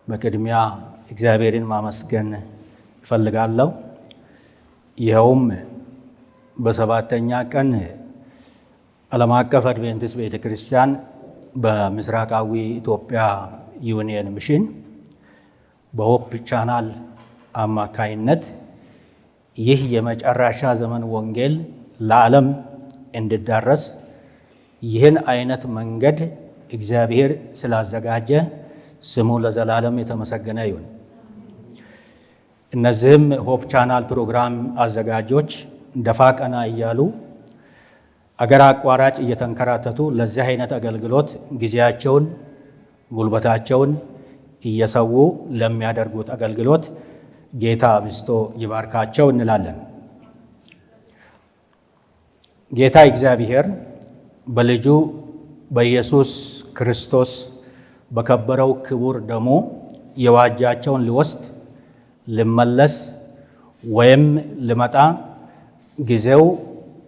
በቅድሚያ እግዚአብሔርን ማመስገን እፈልጋለሁ። ይኸውም በሰባተኛ ቀን ዓለም አቀፍ አድቬንቲስት ቤተክርስቲያን በምስራቃዊ ኢትዮጵያ ዩኒየን ሚሽን በሆፕ ቻናል አማካይነት ይህ የመጨረሻ ዘመን ወንጌል ለዓለም እንዲዳረስ ይህን አይነት መንገድ እግዚአብሔር ስላዘጋጀ ስሙ ለዘላለም የተመሰገነ ይሁን። እነዚህም ሆፕ ቻናል ፕሮግራም አዘጋጆች ደፋ ቀና እያሉ አገር አቋራጭ እየተንከራተቱ ለዚህ አይነት አገልግሎት ጊዜያቸውን ጉልበታቸውን እየሰዉ ለሚያደርጉት አገልግሎት ጌታ አብዝቶ ይባርካቸው እንላለን። ጌታ እግዚአብሔር በልጁ በኢየሱስ ክርስቶስ በከበረው ክቡር ደሙ የዋጃቸውን ሊወስድ ሊመለስ ወይም ሊመጣ ጊዜው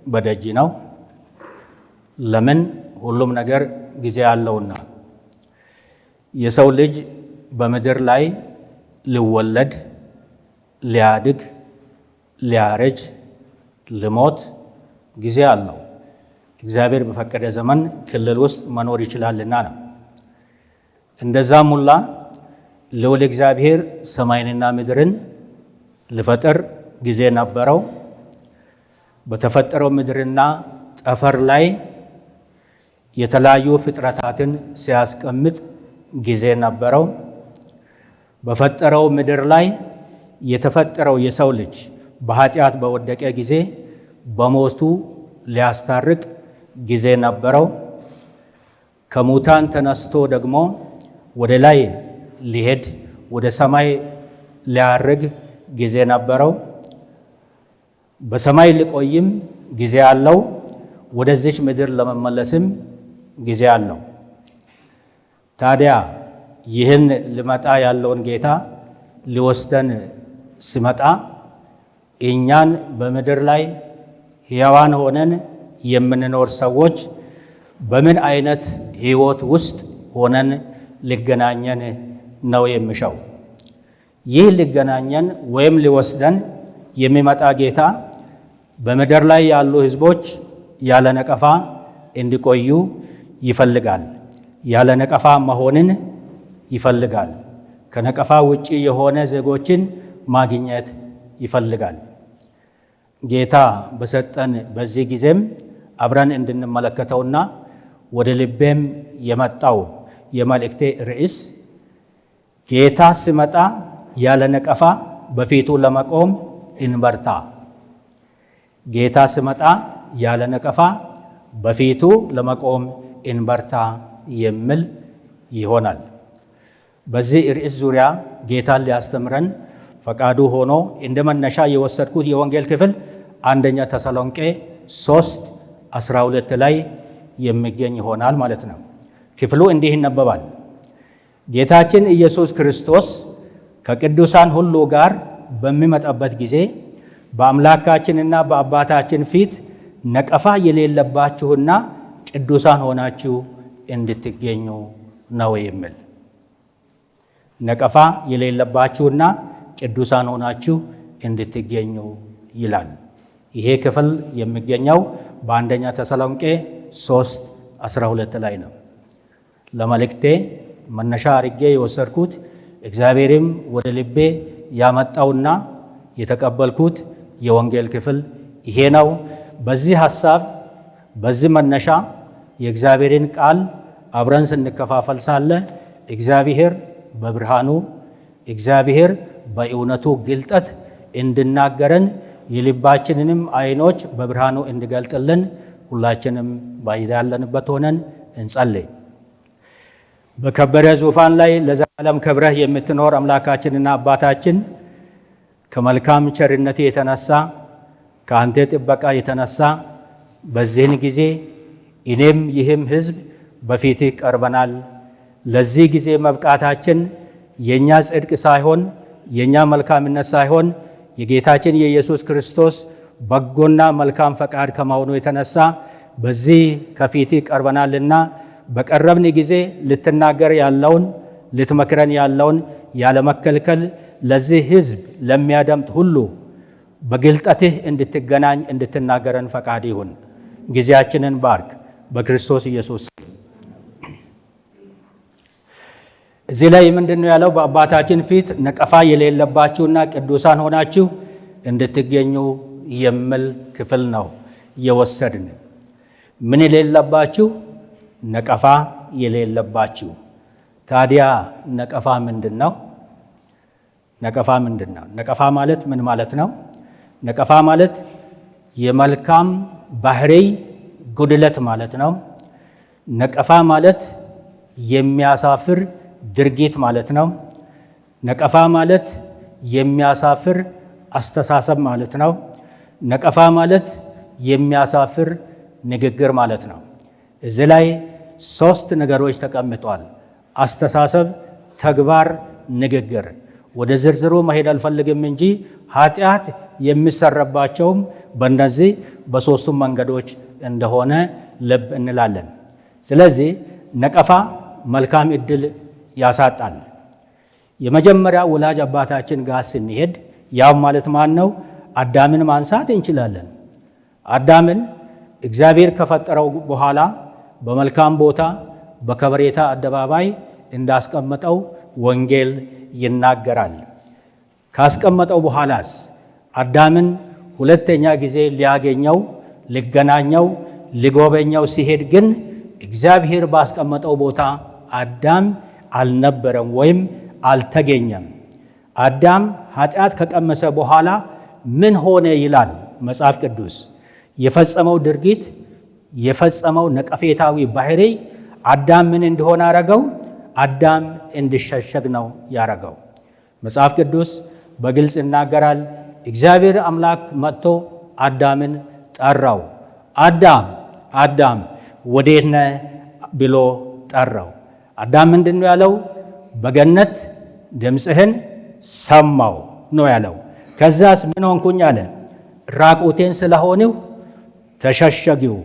በደጅ ነው። ለምን? ሁሉም ነገር ጊዜ አለውና። የሰው ልጅ በምድር ላይ ሊወለድ፣ ሊያድግ፣ ሊያረጅ፣ ሊሞት ጊዜ አለው። እግዚአብሔር በፈቀደ ዘመን ክልል ውስጥ መኖር ይችላልና ነው። እንደዛም ሁላ ልዑል እግዚአብሔር ሰማይንና ምድርን ሊፈጥር ጊዜ ነበረው። በተፈጠረው ምድርና ጠፈር ላይ የተለያዩ ፍጥረታትን ሲያስቀምጥ ጊዜ ነበረው። በፈጠረው ምድር ላይ የተፈጠረው የሰው ልጅ በኃጢአት በወደቀ ጊዜ በሞቱ ሊያስታርቅ ጊዜ ነበረው። ከሙታን ተነስቶ ደግሞ ወደ ላይ ሊሄድ ወደ ሰማይ ሊያርግ ጊዜ ነበረው። በሰማይ ሊቆይም ጊዜ አለው። ወደዚች ምድር ለመመለስም ጊዜ አለው። ታዲያ ይህን ሊመጣ ያለውን ጌታ ሊወስደን ሲመጣ እኛን በምድር ላይ ሕያዋን ሆነን የምንኖር ሰዎች በምን አይነት ሕይወት ውስጥ ሆነን ሊገናኘን ነው የሚሻው? ይህ ሊገናኘን ወይም ሊወስደን የሚመጣ ጌታ በምድር ላይ ያሉ ሕዝቦች ያለ ነቀፋ እንዲቆዩ ይፈልጋል። ያለ ነቀፋ መሆንን ይፈልጋል። ከነቀፋ ውጪ የሆነ ዜጎችን ማግኘት ይፈልጋል። ጌታ በሰጠን በዚህ ጊዜም አብረን እንድንመለከተውና ወደ ልቤም የመጣው የመልእክቴ ርዕስ ጌታ ሲመጣ ያለ ነቀፋ በፊቱ ለመቆም እንበርታ። ጌታ ሲመጣ ያለ ነቀፋ በፊቱ ለመቆም እንበርታ የሚል ይሆናል። በዚህ ርዕስ ዙሪያ ጌታን ሊያስተምረን ፈቃዱ ሆኖ እንደ መነሻ የወሰድኩት የወንጌል ክፍል አንደኛ ተሰሎንቄ 3:12 ላይ የሚገኝ ይሆናል ማለት ነው። ክፍሉ እንዲህ ይነበባል። ጌታችን ኢየሱስ ክርስቶስ ከቅዱሳን ሁሉ ጋር በሚመጣበት ጊዜ በአምላካችንና በአባታችን ፊት ነቀፋ የሌለባችሁና ቅዱሳን ሆናችሁ እንድትገኙ ነው የሚል። ነቀፋ የሌለባችሁና ቅዱሳን ሆናችሁ እንድትገኙ ይላል። ይሄ ክፍል የሚገኘው በአንደኛ ተሰሎንቄ 3:12 ላይ ነው። ለመልእክቴ መነሻ አድርጌ የወሰድኩት እግዚአብሔርም ወደ ልቤ ያመጣውና የተቀበልኩት የወንጌል ክፍል ይሄ ነው። በዚህ ሐሳብ በዚህ መነሻ የእግዚአብሔርን ቃል አብረን ስንከፋፈል ሳለ እግዚአብሔር በብርሃኑ እግዚአብሔር በእውነቱ ግልጠት እንድናገረን የልባችንንም አይኖች በብርሃኑ እንዲገልጥልን ሁላችንም ባይዳለንበት ሆነን እንጸልይ። በከበረ ዙፋን ላይ ለዘላለም ከብረህ የምትኖር አምላካችንና አባታችን ከመልካም ቸርነት የተነሳ ከአንተ ጥበቃ የተነሳ በዚህን ጊዜ እኔም ይህም ሕዝብ በፊትህ ቀርበናል። ለዚህ ጊዜ መብቃታችን የኛ ጽድቅ ሳይሆን የኛ መልካምነት ሳይሆን የጌታችን የኢየሱስ ክርስቶስ በጎና መልካም ፈቃድ ከመሆኑ የተነሳ በዚህ ከፊትህ ቀርበናልና በቀረብን ጊዜ ልትናገር ያለውን ልትመክረን ያለውን ያለመከልከል ለዚህ ሕዝብ ለሚያደምጥ ሁሉ በግልጠትህ እንድትገናኝ እንድትናገረን ፈቃድ ይሁን። ጊዜያችንን ባርክ በክርስቶስ ኢየሱስ። እዚህ ላይ ምንድነው ያለው? በአባታችን ፊት ነቀፋ የሌለባችሁና ቅዱሳን ሆናችሁ እንድትገኙ የሚል ክፍል ነው የወሰድን። ምን የሌለባችሁ? ነቀፋ የሌለባችሁ። ታዲያ ነቀፋ ምንድን ነው? ነቀፋ ምንድን ነው? ነቀፋ ማለት ምን ማለት ነው? ነቀፋ ማለት የመልካም ባህሪ ጉድለት ማለት ነው። ነቀፋ ማለት የሚያሳፍር ድርጊት ማለት ነው። ነቀፋ ማለት የሚያሳፍር አስተሳሰብ ማለት ነው። ነቀፋ ማለት የሚያሳፍር ንግግር ማለት ነው። እዚህ ላይ 3 ነገሮች ተቀምጧል። አስተሳሰብ፣ ተግባር፣ ንግግር። ወደ ዝርዝሩ መሄድ አልፈልግም እንጂ ኃጢአት የሚሰራባቸውም በእነዚህ በ3ቱም መንገዶች እንደሆነ ልብ እንላለን። ስለዚህ ነቀፋ መልካም ዕድል ያሳጣል። የመጀመሪያ ወላጅ አባታችን ጋር ስንሄድ ያው ማለት ማን ነው? አዳምን ማንሳት እንችላለን። አዳምን እግዚአብሔር ከፈጠረው በኋላ በመልካም ቦታ በከበሬታ አደባባይ እንዳስቀመጠው ወንጌል ይናገራል። ካስቀመጠው በኋላስ አዳምን ሁለተኛ ጊዜ ሊያገኘው፣ ሊገናኘው፣ ሊጎበኘው ሲሄድ ግን እግዚአብሔር ባስቀመጠው ቦታ አዳም አልነበረም ወይም አልተገኘም። አዳም ኃጢአት ከቀመሰ በኋላ ምን ሆነ ይላል መጽሐፍ ቅዱስ። የፈጸመው ድርጊት፣ የፈጸመው ነቀፌታዊ ባህሪ አዳም ምን እንደሆነ አረገው? አዳም እንዲሸሸግ ነው ያረገው። መጽሐፍ ቅዱስ በግልጽ ይናገራል። እግዚአብሔር አምላክ መጥቶ አዳምን ጠራው። አዳም አዳም ወዴት ነህ ብሎ ጠራው። አዳም ምንድን ነው ያለው? በገነት ድምፅህን ሰማው ነው ያለው። ከዛስ ምን ሆንኩኝ አለ? ራቁቴን ስለሆንሁ ተሸሸጊው፣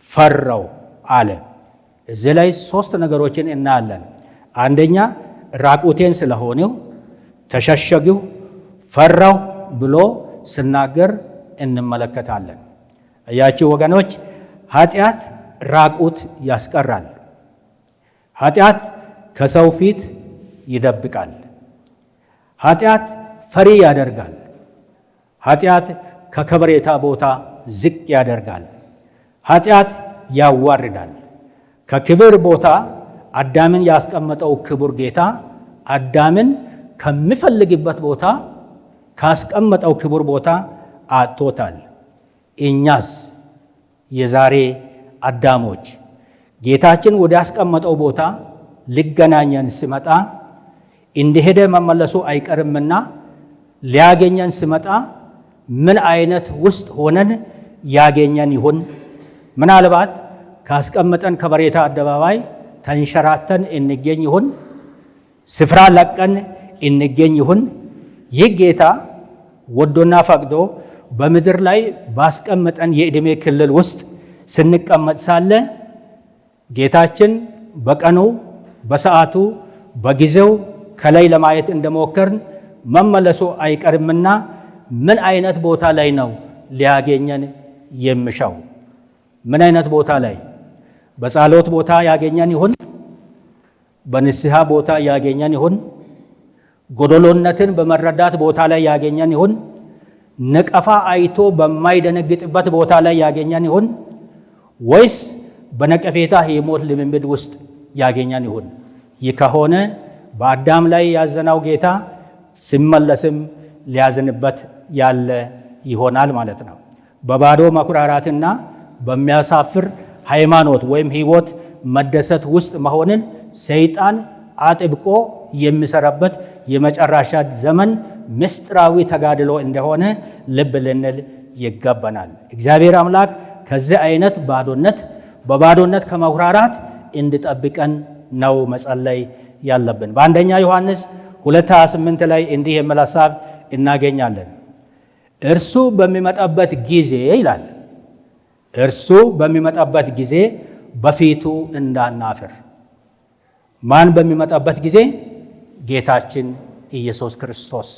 ፈራው አለ። እዚህ ላይ 3 ነገሮችን እናያለን። አንደኛ ራቁቴን ስለሆንሁ ተሸሸጊው፣ ፈራው ብሎ ስናገር እንመለከታለን። እያችሁ ወገኖች፣ ኃጢአት ራቁት ያስቀራል። ኃጢአት ከሰው ፊት ይደብቃል። ኃጢአት ፈሪ ያደርጋል። ኃጢአት ከከበሬታ ቦታ ዝቅ ያደርጋል። ኃጢአት ያዋርዳል። ከክብር ቦታ አዳምን ያስቀመጠው ክቡር ጌታ አዳምን ከሚፈልግበት ቦታ ካስቀመጠው ክቡር ቦታ አጥቶታል። እኛስ የዛሬ አዳሞች ጌታችን ወደ ያስቀመጠው ቦታ ሊገናኘን ሲመጣ እንደሄደ መመለሱ አይቀርምና ሊያገኘን ሲመጣ ምን አይነት ውስጥ ሆነን ያገኘን ይሁን? ምናልባት ካስቀመጠን ከበሬታ አደባባይ ተንሸራተን እንገኝ ይሁን? ስፍራ ለቀን እንገኝ ይሁን? ይህ ጌታ ወዶና ፈቅዶ በምድር ላይ ባስቀመጠን የዕድሜ ክልል ውስጥ ስንቀመጥ ሳለ ጌታችን በቀኑ በሰዓቱ በጊዜው ከላይ ለማየት እንደሞከርን መመለሱ አይቀርምና ምን አይነት ቦታ ላይ ነው ሊያገኘን የሚሻው? ምን አይነት ቦታ ላይ? በጸሎት ቦታ ያገኘን ይሁን? በንስሐ ቦታ ያገኘን ይሁን? ጎደሎነትን በመረዳት ቦታ ላይ ያገኘን ይሁን? ነቀፋ አይቶ በማይደነግጥበት ቦታ ላይ ያገኘን ይሁን? ወይስ በነቀፌታ የሞት ልምምድ ውስጥ ያገኘን ይሁን? ይህ ከሆነ በአዳም ላይ ያዘነው ጌታ ሲመለስም ሊያዝንበት ያለ ይሆናል ማለት ነው። በባዶ መኩራራትና በሚያሳፍር ሃይማኖት ወይም ሕይወት መደሰት ውስጥ መሆንን ሰይጣን አጥብቆ የሚሰራበት የመጨረሻ ዘመን ምስጢራዊ ተጋድሎ እንደሆነ ልብ ልንል ይገባናል። እግዚአብሔር አምላክ ከዚህ አይነት በባዶነት ከመኩራራት እንዲጠብቀን ነው መጸለይ ያለብን። በአንደኛ ዮሐንስ 2:28 ላይ እንዲህ የሚል ሐሳብ እናገኛለን። እርሱ በሚመጣበት ጊዜ ይላል፣ እርሱ በሚመጣበት ጊዜ በፊቱ እንዳናፍር። ማን በሚመጣበት ጊዜ? ጌታችን ኢየሱስ ክርስቶስ።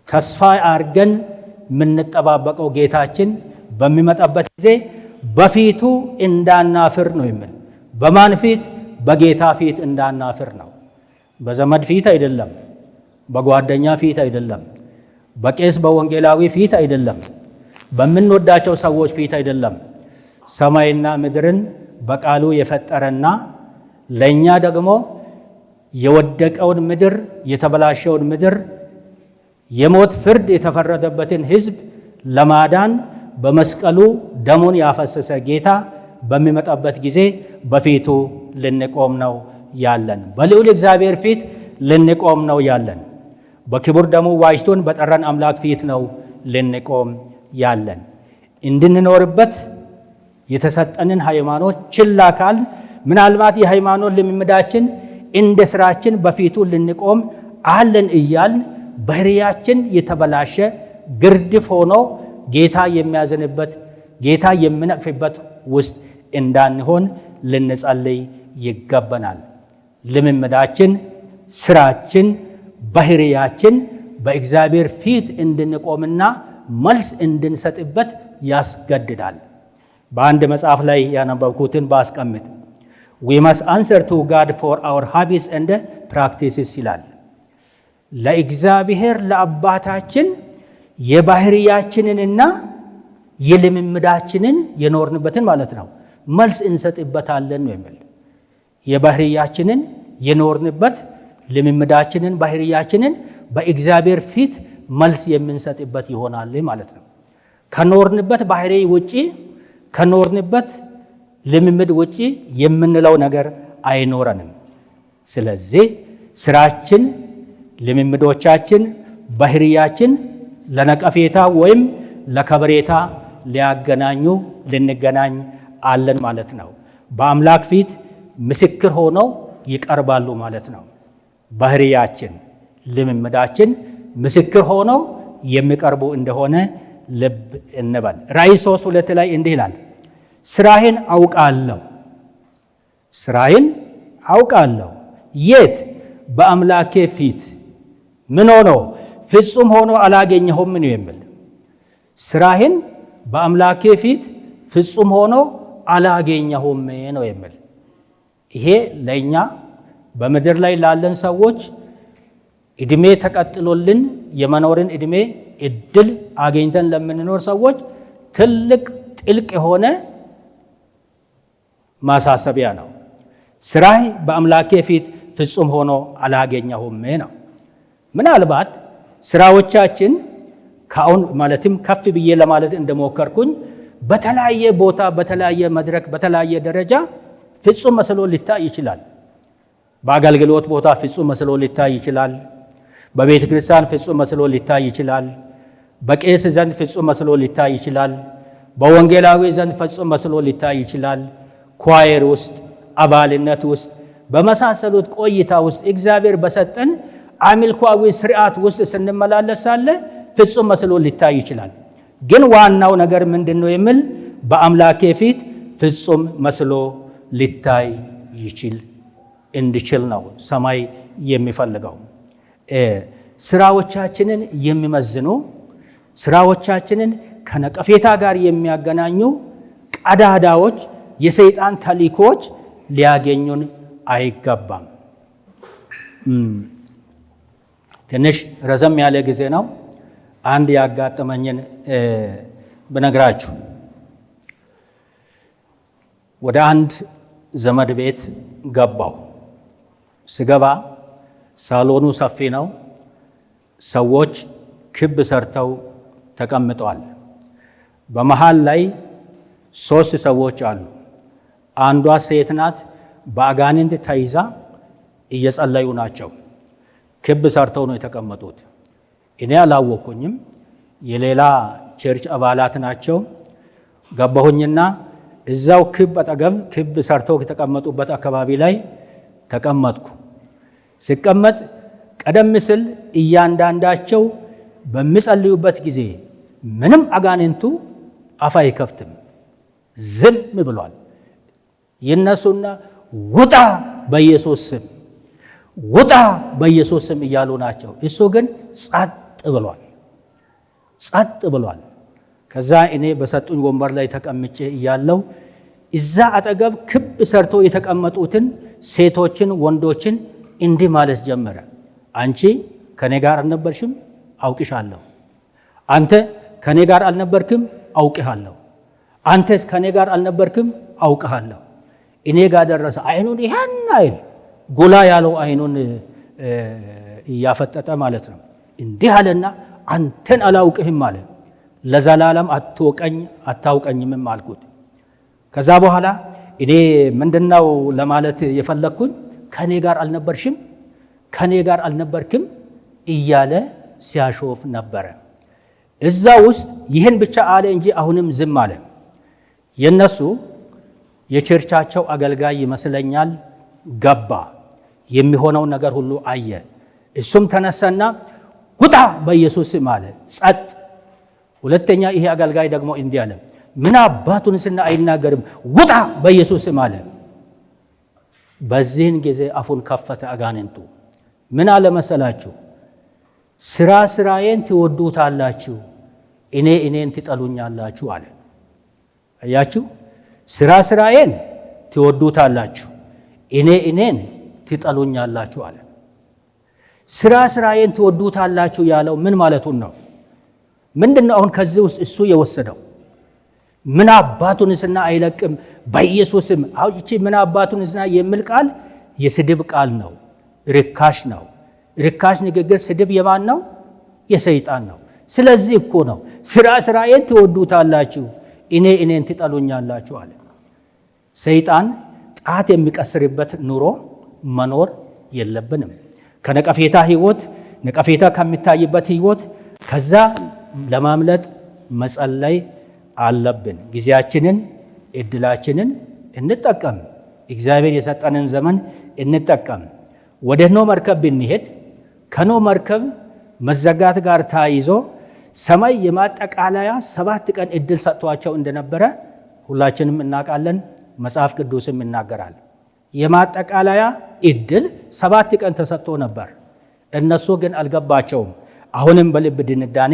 ተስፋ አድርገን የምንጠባበቀው ጌታችን በሚመጣበት ጊዜ በፊቱ እንዳናፍር ነው የሚል። በማን ፊት? በጌታ ፊት እንዳናፍር ነው። በዘመድ ፊት አይደለም፣ በጓደኛ ፊት አይደለም፣ በቄስ በወንጌላዊ ፊት አይደለም፣ በምንወዳቸው ሰዎች ፊት አይደለም። ሰማይና ምድርን በቃሉ የፈጠረና ለእኛ ደግሞ የወደቀውን ምድር፣ የተበላሸውን ምድር፣ የሞት ፍርድ የተፈረደበትን ሕዝብ ለማዳን በመስቀሉ ደሙን ያፈሰሰ ጌታ በሚመጣበት ጊዜ በፊቱ ልንቆም ነው ያለን። በልዑል እግዚአብሔር ፊት ልንቆም ነው ያለን። በክቡር ደሙ ዋጅቶን በጠራን አምላክ ፊት ነው ልንቆም ያለን። እንድንኖርበት የተሰጠንን ሃይማኖት ችላ ካል ምናልባት የሃይማኖት ልምምዳችን እንደ ስራችን በፊቱ ልንቆም አለን እያልን ባህሪያችን የተበላሸ ግርድፍ ሆኖ ጌታ የሚያዝንበት ጌታ የሚነቅፍበት ውስጥ እንዳንሆን ልንጸልይ ይገባናል። ልምምዳችን፣ ስራችን፣ ባህሪያችን በእግዚአብሔር ፊት እንድንቆምና መልስ እንድንሰጥበት ያስገድዳል። በአንድ መጽሐፍ ላይ ያነበብኩትን ባስቀምጥ we must answer to God for our habits and practices ይላል። ለእግዚአብሔር ለአባታችን የባህሪያችንንና የልምምዳችንን የኖርንበትን ማለት ነው መልስ እንሰጥበታለን ነው የሚል። የባህሪያችንን የኖርንበት ልምምዳችንን ባህሪያችንን በእግዚአብሔር ፊት መልስ የምንሰጥበት ይሆናል ማለት ነው። ከኖርንበት ባህሪ ውጪ ከኖርንበት ልምምድ ውጪ የምንለው ነገር አይኖረንም። ስለዚህ ስራችን፣ ልምምዶቻችን፣ ባህሪያችን ለነቀፌታ ወይም ለከበሬታ ሊያገናኙ ልንገናኝ አለን ማለት ነው። በአምላክ ፊት ምስክር ሆነው ይቀርባሉ ማለት ነው። ባህሪያችን፣ ልምምዳችን ምስክር ሆነው የሚቀርቡ እንደሆነ ልብ እንበል። ራእይ 3:2 ላይ እንዲህ ይላል፣ ስራህን አውቃለሁ። ስራህን አውቃለሁ። የት? በአምላኬ ፊት ምን ሆኖ? ፍጹም ሆኖ አላገኘሁም ነው የሚል። ስራህን በአምላኬ ፊት ፍጹም ሆኖ አላገኘሁም ነው የሚል። ይሄ ለእኛ በምድር ላይ ላለን ሰዎች እድሜ ተቀጥሎልን የመኖርን እድሜ እድል አገኝተን ለምንኖር ሰዎች ትልቅ ጥልቅ የሆነ ማሳሰቢያ ነው። ስራህ በአምላኬ ፊት ፍጹም ሆኖ አላገኘሁም ነው። ምናልባት ስራዎቻችን ከአሁን ማለትም ከፍ ብዬ ለማለት እንደሞከርኩኝ በተለያየ ቦታ፣ በተለያየ መድረክ፣ በተለያየ ደረጃ ፍጹም መስሎ ሊታይ ይችላል። በአገልግሎት ቦታ ፍጹም መስሎ ሊታይ ይችላል። በቤተ ክርስቲያን ፍጹም መስሎ ሊታይ ይችላል። በቄስ ዘንድ ፍጹም መስሎ ሊታይ ይችላል። በወንጌላዊ ዘንድ ፍጹም መስሎ ሊታይ ይችላል። ኳየር ውስጥ፣ አባልነት ውስጥ፣ በመሳሰሉት ቆይታ ውስጥ እግዚአብሔር በሰጠን አምልኮአዊ ስርዓት ውስጥ ስንመላለስ ሳለ ፍጹም መስሎ ሊታይ ይችላል። ግን ዋናው ነገር ምንድነው የሚል በአምላኬ ፊት ፍጹም መስሎ ሊታይ እንዲችል ነው ሰማይ የሚፈልገው። ስራዎቻችንን የሚመዝኑ ስራዎቻችንን ከነቀፌታ ጋር የሚያገናኙ ቀዳዳዎች፣ የሰይጣን ተልእኮዎች ሊያገኙን አይገባም። ትንሽ ረዘም ያለ ጊዜ ነው። አንድ ያጋጠመኝን ብነግራችሁ። ወደ አንድ ዘመድ ቤት ገባሁ። ስገባ ሳሎኑ ሰፊ ነው። ሰዎች ክብ ሰርተው ተቀምጠዋል። በመሃል ላይ 3 ሰዎች አሉ። አንዷ ሴት ናት። በአጋንንት ተይዛ እየጸለዩ ናቸው። ክብ ሰርተው ነው የተቀመጡት። እኔ አላወቅኩኝም። የሌላ ቸርች አባላት ናቸው። ገባሁኝና እዛው ክብ አጠገብ ክብ ሰርተው የተቀመጡበት አካባቢ ላይ ተቀመጥኩ። ሲቀመጥ ቀደም ሲል እያንዳንዳቸው በሚጸልዩበት ጊዜ ምንም አጋንንቱ አፍ አይከፍትም፣ ዝም ብሏል። ይነሱና ውጣ በኢየሱስ ስም፣ ውጣ በኢየሱስ ስም እያሉ ናቸው። እሱ ግን ጸጥ ብሏል። ከዛ እኔ በሰጡኝ ወንበር ላይ ተቀምጬ እያለው እዛ አጠገብ ክብ ሰርቶ የተቀመጡትን ሴቶችን፣ ወንዶችን እንዲህ ማለት ጀመረ። አንቺ ከኔ ጋር አልነበርሽም? አውቅሻለሁ። አንተ ከኔ ጋር አልነበርክም? አውቅሃለሁ። አንተስ ከኔ ጋር አልነበርክም? አውቅሃለሁ። እኔ ጋር ደረሰ። አይኑን ይሄን አይል ጎላ ያለው አይኑን እያፈጠጠ ማለት ነው። እንዲህ አለና አንተን አላውቅህም አለ። ለዘላለም አታውቀኝም አልኩት። ከዛ በኋላ እኔ ምንድነው ለማለት የፈለግኩኝ ከኔ ጋር አልነበርክም እያለ ሲያሾፍ ነበረ። እዛ ውስጥ ይህን ብቻ አለ እንጂ አሁንም ዝም አለ። የነሱ የቸርቻቸው አገልጋይ ይመስለኛል ገባ። የሚሆነው ነገር ሁሉ አየ። እሱም ተነሳና ውጣ በኢየሱስ ስም አለ። ጸጥ። ሁለተኛ ይሄ አገልጋይ ደግሞ እንዲህ አለ፣ ምን አባቱንስና አይናገርም? ውጣ በኢየሱስ ስም አለ። በዚህን ጊዜ አፉን ከፈተ አጋንንቱ። ምን አለ መሰላችሁ? ስራዬን ትወዱታላችሁ፣ እኔን ትጠሉኛላችሁ አለ። አያችሁ? ስራዬን ትወዱታላችሁ፣ እኔን ትጠሉኛላችሁ አለ። ስራዬን ትወዱታላችሁ ያለው ምን ማለቱን ነው? ምንድነው አሁን ከዚህ ውስጥ እሱ የወሰደው? ምን አባቱንስና አይለቅም በኢየሱስም። አሁን እቺ ምን አባቱንስና የሚል ቃል የስድብ ቃል ነው፣ ርካሽ ነው። ርካሽ ንግግር ስድብ የማን ነው? የሰይጣን ነው። ስለዚህ እኮ ነው ስራዬን ትወዱታላችሁ እኔን ትጠሉኛላችሁ አለ። ሰይጣን ጣት የሚቀስርበት ኑሮ መኖር የለብንም። ከነቀፌታ ህይወት፣ ነቀፌታ ከሚታይበት ህይወት ከዛ ለማምለጥ መጸለይ አለብን። ጊዜያችንን፣ እድላችንን እንጠቀም። እግዚአብሔር የሰጠንን ዘመን እንጠቀም። ወደ ኖህ መርከብ ብንሄድ ከኖህ መርከብ መዘጋት ጋር ተያይዞ ሰማይ የማጠቃለያ 7 ቀን እድል ሰጥቷቸው እንደነበረ ሁላችንም እናውቃለን። መጽሐፍ ቅዱስም ይናገራል። የማጠቃለያ እድል 7 ቀን ተሰጥቶ ነበር። እነሱ ግን አልገባቸውም። አሁንም በልብ ድንዳኔ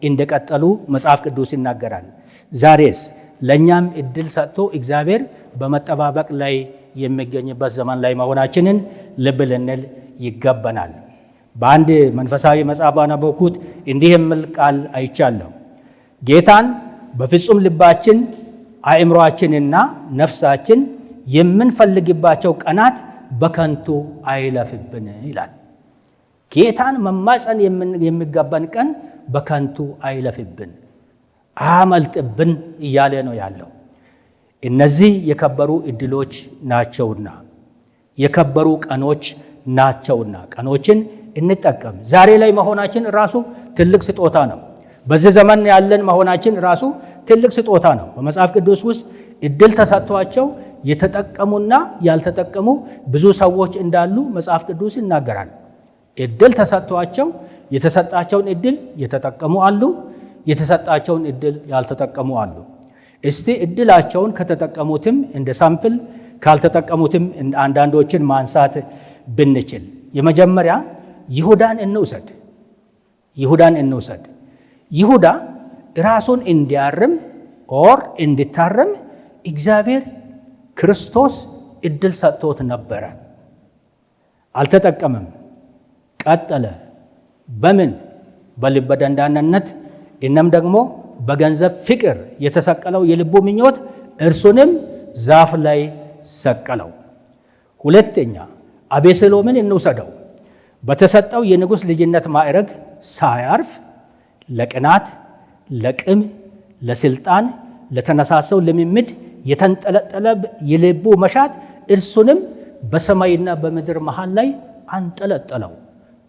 እንደቀጠሉ መጽሐፍ ቅዱስ ይናገራል። ዛሬስ ለእኛም እድል ሰጥቶ እግዚአብሔር በመጠባበቅ ላይ የሚገኝበት ዘመን ላይ መሆናችንን ልብ ልንል ይገባናል። በአንድ መንፈሳዊ መጽሐፍ ባነበብኩት እንዲህ የሚል ቃል አይቻለሁ። ጌታን በፍጹም ልባችን አእምሮአችንና ነፍሳችን የምንፈልግባቸው ቀናት በከንቱ አይለፍብን ይላል። ጌታን መማፀን የሚገባን ቀን በከንቱ አይለፍብን፣ አመልጥብን እያለ ነው ያለው። እነዚህ የከበሩ እድሎች ናቸውና የከበሩ ቀኖች ናቸውና ቀኖችን እንጠቀም። ዛሬ ላይ መሆናችን ራሱ ትልቅ ስጦታ ነው። በዚህ ዘመን ያለን መሆናችን ራሱ ትልቅ ስጦታ ነው። በመጽሐፍ ቅዱስ ውስጥ እድል ተሰጥቷቸው የተጠቀሙና ያልተጠቀሙ ብዙ ሰዎች እንዳሉ መጽሐፍ ቅዱስ ይናገራል። እድል ተሰጥቷቸው የተሰጣቸውን እድል የተጠቀሙ አሉ፣ የተሰጣቸውን እድል ያልተጠቀሙ አሉ። እስቲ እድላቸውን ከተጠቀሙትም እንደ ሳምፕል ካልተጠቀሙትም አንዳንዶችን ማንሳት ብንችል፣ የመጀመሪያ ይሁዳን እንውሰድ። ይሁዳ ራሱን እንዲያርም ኦር እንዲታረም እግዚአብሔር ክርስቶስ እድል ሰጥቶት ነበረ። አልተጠቀመም። ቀጠለ። በምን? በልበ ደንዳንነት እናም ደግሞ በገንዘብ ፍቅር የተሰቀለው የልቡ ምኞት እርሱንም ዛፍ ላይ ሰቀለው። ሁለተኛ አቤሴሎምን እንውሰደው። በተሰጠው የንጉሥ ልጅነት ማዕረግ ሳያርፍ ለቅናት፣ ለቅም፣ ለስልጣን፣ ለተነሳሰው ልምምድ የተንጠለጠለ የልቡ መሻት እርሱንም በሰማይና በምድር መሃል ላይ አንጠለጠለው።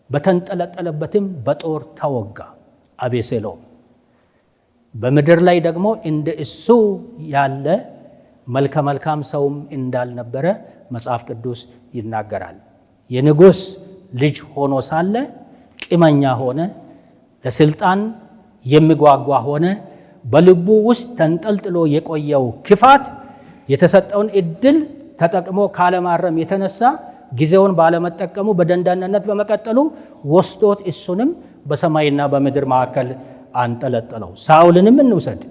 በተንጠለጠለበትም በጦር ተወጋ አቤሴሎም። በምድር ላይ ደግሞ እንደ እሱ ያለ መልከ መልካም ሰውም እንዳልነበረ መጽሐፍ ቅዱስ ይናገራል። የንጉሥ ልጅ ሆኖ ሳለ ቂመኛ ሆነ፣ ለስልጣን የሚጓጓ ሆነ። በልቡ ውስጥ ተንጠልጥሎ የቆየው ክፋት የተሰጠውን እድል ተጠቅሞ ካለማረም የተነሳ ጊዜውን ባለመጠቀሙ በደንዳንነት በመቀጠሉ ወስዶት እሱንም በሰማይና በምድር መካከል አንጠለጠለው። ሳኦልንም እንውሰድ።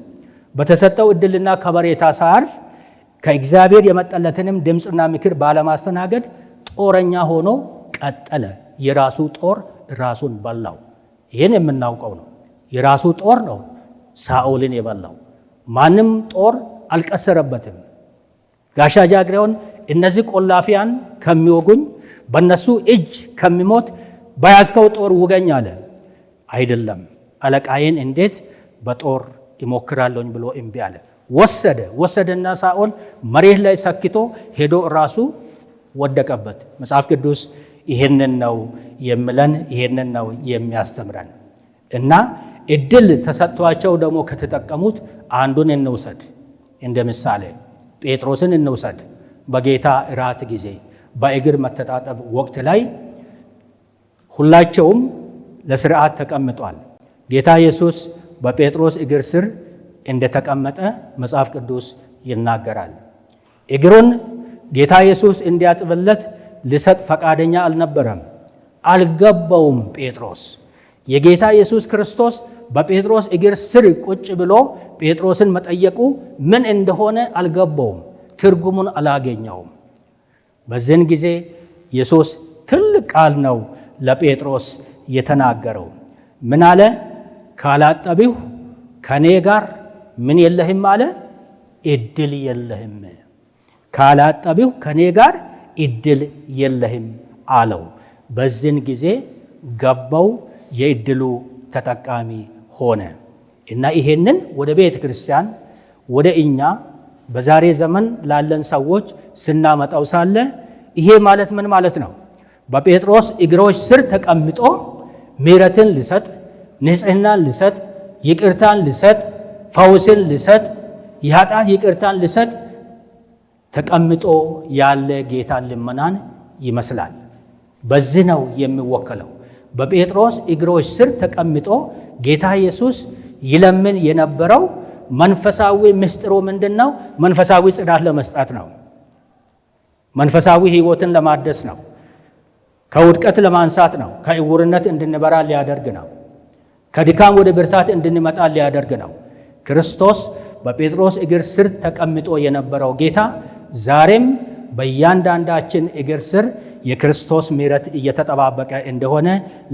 በተሰጠው እድልና ከበሬታ ሳያርፍ ከእግዚአብሔር የመጣለትንም ድምፅና ምክር ባለማስተናገድ ጦረኛ ሆኖ ቀጠለ። የራሱ ጦር ራሱን በላው። ይህን የምናውቀው ነው። የራሱ ጦር ነው ሳኦልን የበላው። ማንም ጦር አልቀሰረበትም። ጋሻ ጃግሬውን እነዚህ ቆላፊያን ከሚወጉኝ በእነሱ እጅ ከሚሞት በያዝከው ጦር ውገኝ አለ። አይደለም አለቃዬን እንዴት በጦር ይሞክራለሁኝ ብሎ እምቢ አለ። ወሰደና ሳኦል መሬት ላይ ሰክቶ ሄዶ ራሱ ወደቀበት። መጽሐፍ ቅዱስ ይሄንን ነው የሚለን፣ ይሄንን ነው የሚያስተምረን። እና እድል ተሰጥቷቸው ደግሞ ከተጠቀሙት አንዱን እንውሰድ። እንደ ምሳሌ ጴጥሮስን እንውሰድ። በጌታ እራት ጊዜ በእግር መተጣጠብ ወቅት ላይ ሁላቸውም ለስርዓት ተቀምጧል። ጌታ ኢየሱስ በጴጥሮስ እግር ስር እንደተቀመጠ መጽሐፍ ቅዱስ ይናገራል። እግሩን ጌታ ኢየሱስ እንዲያጥብለት ሊሰጥ ፈቃደኛ አልነበረም። አልገባውም። ጴጥሮስ የጌታ ኢየሱስ ክርስቶስ በጴጥሮስ እግር ስር ቁጭ ብሎ ጴጥሮስን መጠየቁ ምን እንደሆነ አልገባውም። ትርጉሙን አላገኘውም። በዚህን ጊዜ ኢየሱስ ትልቅ ቃል ነው ለጴጥሮስ የተናገረው። ምን አለ? ካላጠቢሁ ከኔ ጋር ምን የለህም አለ? እድል የለህም። ካላጠቢሁ ከኔ ጋር እድል የለህም አለው። በዚህን ጊዜ ገባው፣ የእድሉ ተጠቃሚ ሆነ። እና ይሄንን ወደ ቤተ ክርስቲያን ወደ እኛ በዛሬ ዘመን ላለን ሰዎች ስናመጣው ሳለ ይሄ ማለት ምን ማለት ነው? በጴጥሮስ እግሮች ስር ተቀምጦ ምሕረትን ልሰጥ፣ ንጽሕናን ልሰጥ፣ ይቅርታን ልሰጥ፣ ፈውስን ልሰጥ፣ የኃጢአት ይቅርታን ልሰጥ ተቀምጦ ያለ ጌታን ልመናን ይመስላል። በዚህ ነው የሚወከለው። በጴጥሮስ እግሮች ስር ተቀምጦ ጌታ ኢየሱስ ይለምን የነበረው መንፈሳዊ ምስጢሩ ምንድን ነው? መንፈሳዊ ጽዳት ለመስጠት ነው። መንፈሳዊ ሕይወትን ለማደስ ነው። ከውድቀት ለማንሳት ነው። ከዕውርነት እንድንበራ ሊያደርግ ነው። ከድካም ወደ ብርታት እንድንመጣ ሊያደርግ ነው። ክርስቶስ በጴጥሮስ እግር ስር ተቀምጦ የነበረው ጌታ ዛሬም በእያንዳንዳችን እግር ስር የክርስቶስ ምሕረት እየተጠባበቀ እንደሆነ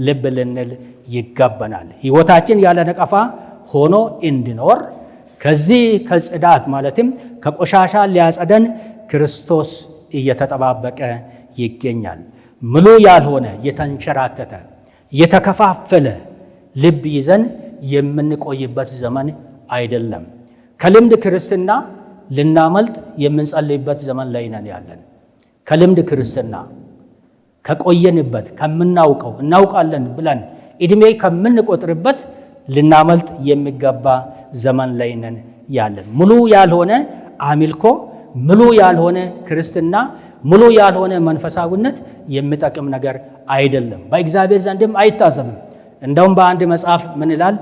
ልብ ልንል ይገባናል። ሕይወታችን ያለ ነቀፋ ሆኖ እንዲኖር ከዚህ ከጽዳት ማለትም ከቆሻሻ ሊያጸደን ክርስቶስ እየተጠባበቀ ይገኛል። ሙሉ ያልሆነ የተንሸራተተ የተከፋፈለ ልብ ይዘን የምንቆይበት ዘመን አይደለም። ከልምድ ክርስትና ልናመልጥ የምንጸልይበት ዘመን ላይ ነን ያለን። ከልምድ ክርስትና ከቆየንበት ከምናውቀው እናውቃለን ብለን እድሜ ከምንቆጥርበት ልናመልጥ የሚገባ ዘመን ላይ ነን ያለን። ሙሉ ያልሆነ አምልኮ፣ ሙሉ ያልሆነ ክርስትና፣ ሙሉ ያልሆነ መንፈሳዊነት የሚጠቅም ነገር አይደለም። በእግዚአብሔር ዘንድም አይታዘብም። እንደውም በአንድ መጽሐፍ ምን ይላል?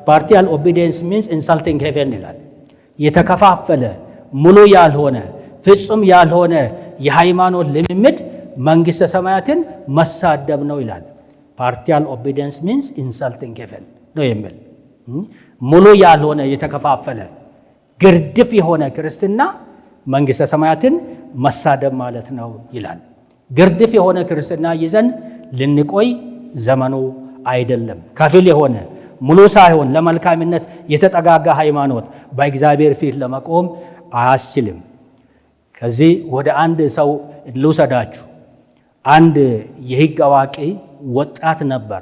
ፓርቲያል ኦቢዲየንስ ሚንስ ኢንሳልቲንግ ሄቨን ይላል። የተከፋፈለ ሙሉ ያልሆነ ፍጹም ያልሆነ የሃይማኖት ልምምድ መንግሥተ ሰማያትን መሳደብ ነው ይላል። ፓርቲያል ኦቢዲየንስ ሚንስ ኢንሳልቲንግ ሄቨን ነው የሚል ሙሉ ያልሆነ የተከፋፈለ ግርድፍ የሆነ ክርስትና መንግሥተ ሰማያትን መሳደብ ማለት ነው ይላል። ግርድፍ የሆነ ክርስትና ይዘን ልንቆይ ዘመኑ አይደለም። ከፊል የሆነ ሙሉ ሳይሆን ለመልካምነት የተጠጋጋ ሃይማኖት በእግዚአብሔር ፊት ለመቆም አያስችልም። ከዚህ ወደ አንድ ሰው ልውሰዳችሁ። አንድ የሕግ አዋቂ ወጣት ነበር፣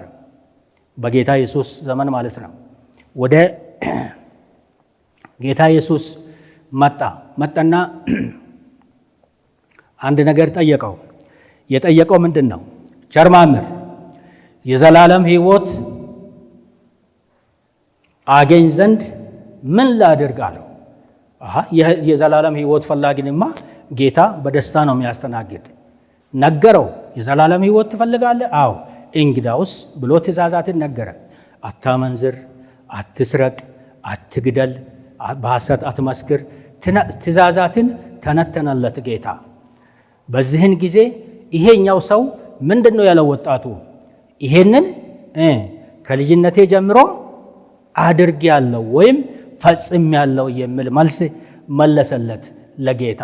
በጌታ ኢየሱስ ዘመን ማለት ነው። ወደ ጌታ ኢየሱስ መጣና አንድ ነገር ጠየቀው። የጠየቀው ምንድን ነው? ቸር መምህር የዘላለም ሕይወት አገኝ ዘንድ ምን ላድርግ አለው። የዘላለም ሕይወት ፈላጊንማ ጌታ በደስታ ነው የሚያስተናግድ። ነገረው። የዘላለም ሕይወት ትፈልጋለህ? አዎ። እንግዳውስ ብሎ ትእዛዛትን ነገረ። አታመንዝር፣ አትስረቅ፣ አትግደል፣ በሐሰት አትመስክር። ትእዛዛትን ተነተነለት ጌታ። በዚህን ጊዜ ይሄኛው ሰው ምንድነው ያለው ወጣቱ? ይሄንን ከልጅነቴ ጀምሮ አድርጌያለሁ ወይም ፈጽሜያለሁ የሚል መልስ መለሰለት ለጌታ።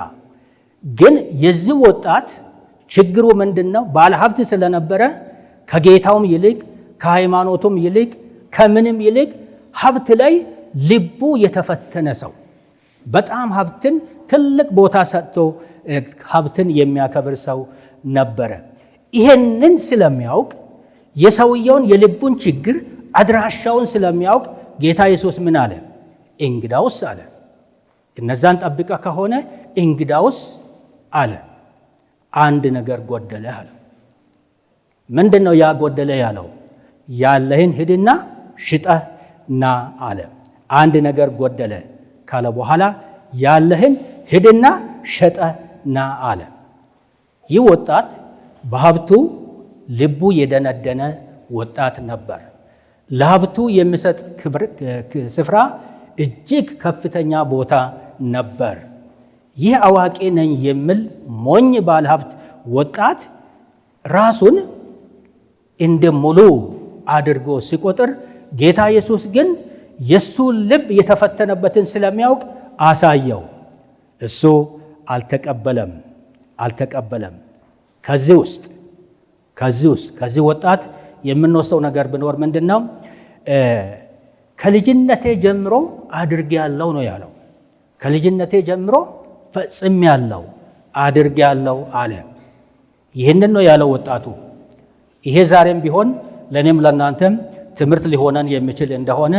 ግን የዚህ ወጣት ችግሩ ምንድነው? ባለሀብት ስለነበረ ከጌታውም ይልቅ ከሃይማኖቱም ይልቅ ከምንም ይልቅ ሀብት ላይ ልቡ የተፈተነ ሰው፣ በጣም ሀብትን ትልቅ ቦታ ሰጥቶ ሀብትን የሚያከብር ሰው ነበረ። ይሄንን ስለሚያውቅ የሰውየውን የልቡን ችግር አድራሻውን ስለሚያውቅ ጌታ ኢየሱስ ምን አለ? እንግዳውስ አለ፣ እነዛን ጠብቀ ከሆነ እንግዳውስ አለ አንድ ነገር ጎደለ አለ። ምንድነው ያ ጎደለ ያለው? ያለህን ሂድና ሽጠህ ና አለ። አንድ ነገር ጎደለ ካለ በኋላ ያለህን ሂድና ሸጠህ ና አለ። ይህ ወጣት በሀብቱ ልቡ የደነደነ ወጣት ነበር። ለሀብቱ የሚሰጥ ስፍራ እጅግ ከፍተኛ ቦታ ነበር። ይህ አዋቂ ነኝ የሚል ሞኝ ባለሀብት ወጣት ራሱን እንደ ሙሉ አድርጎ ሲቆጥር፣ ጌታ ኢየሱስ ግን የሱ ልብ የተፈተነበትን ስለሚያውቅ አሳየው። እሱ አልተቀበለም። ከዚህ ወጣት የምንወስደው ነገር ቢኖር ምንድነው? ከልጅነቴ ጀምሮ አድርጌያለሁ ነው ያለው። ከልጅነቴ ጀምሮ ፈጽሜያለሁ አድርጌያለሁ አለ። ይህንን ነው ያለው ወጣቱ። ይሄ ዛሬም ቢሆን ለእኔም ለእናንተም ትምህርት ሊሆነን የሚችል እንደሆነ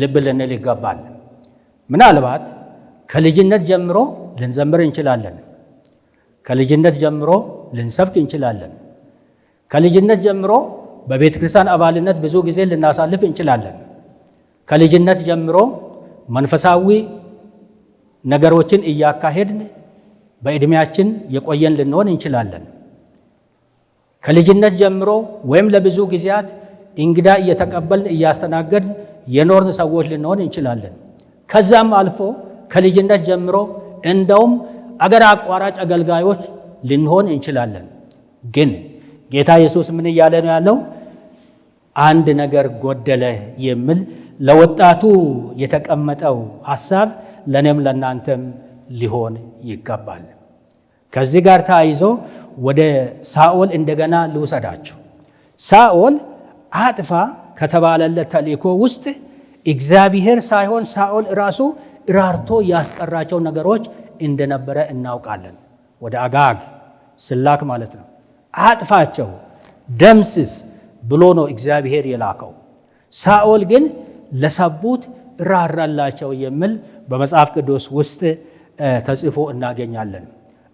ልብ ልንል ይገባል። ምናልባት ከልጅነት ጀምሮ ልንዘምር እንችላለን። ከልጅነት ጀምሮ ልንሰብክ እንችላለን። ከልጅነት ጀምሮ በቤተ ክርስቲያን አባልነት ብዙ ጊዜ ልናሳልፍ እንችላለን። ከልጅነት ጀምሮ መንፈሳዊ ነገሮችን እያካሄድን በዕድሜያችን የቆየን ልንሆን እንችላለን። ከልጅነት ጀምሮ ወይም ለብዙ ጊዜያት እንግዳ እየተቀበልን እያስተናገድን የኖርን ሰዎች ልንሆን እንችላለን። ከዛም አልፎ ከልጅነት ጀምሮ እንደውም አገር አቋራጭ አገልጋዮች ልንሆን እንችላለን። ግን ጌታ ኢየሱስ ምን እያለ ነው ያለው? አንድ ነገር ጎደለ የሚል ለወጣቱ የተቀመጠው ሐሳብ ለእኔም ለእናንተም ሊሆን ይገባል። ከዚህ ጋር ተያይዞ ወደ ሳኦል እንደገና ልውሰዳችሁ። ሳኦል አጥፋ ከተባለለት ተልእኮ ውስጥ እግዚአብሔር ሳይሆን ሳኦል ራሱ ራርቶ ያስቀራቸው ነገሮች እንደነበረ እናውቃለን። ወደ አጋግ ስላክ ማለት ነው። አጥፋቸው፣ ደምስስ ብሎ ነው እግዚአብሔር የላከው። ሳኦል ግን ለሰቡት ራራላቸው የሚል በመጽሐፍ ቅዱስ ውስጥ ተጽፎ እናገኛለን።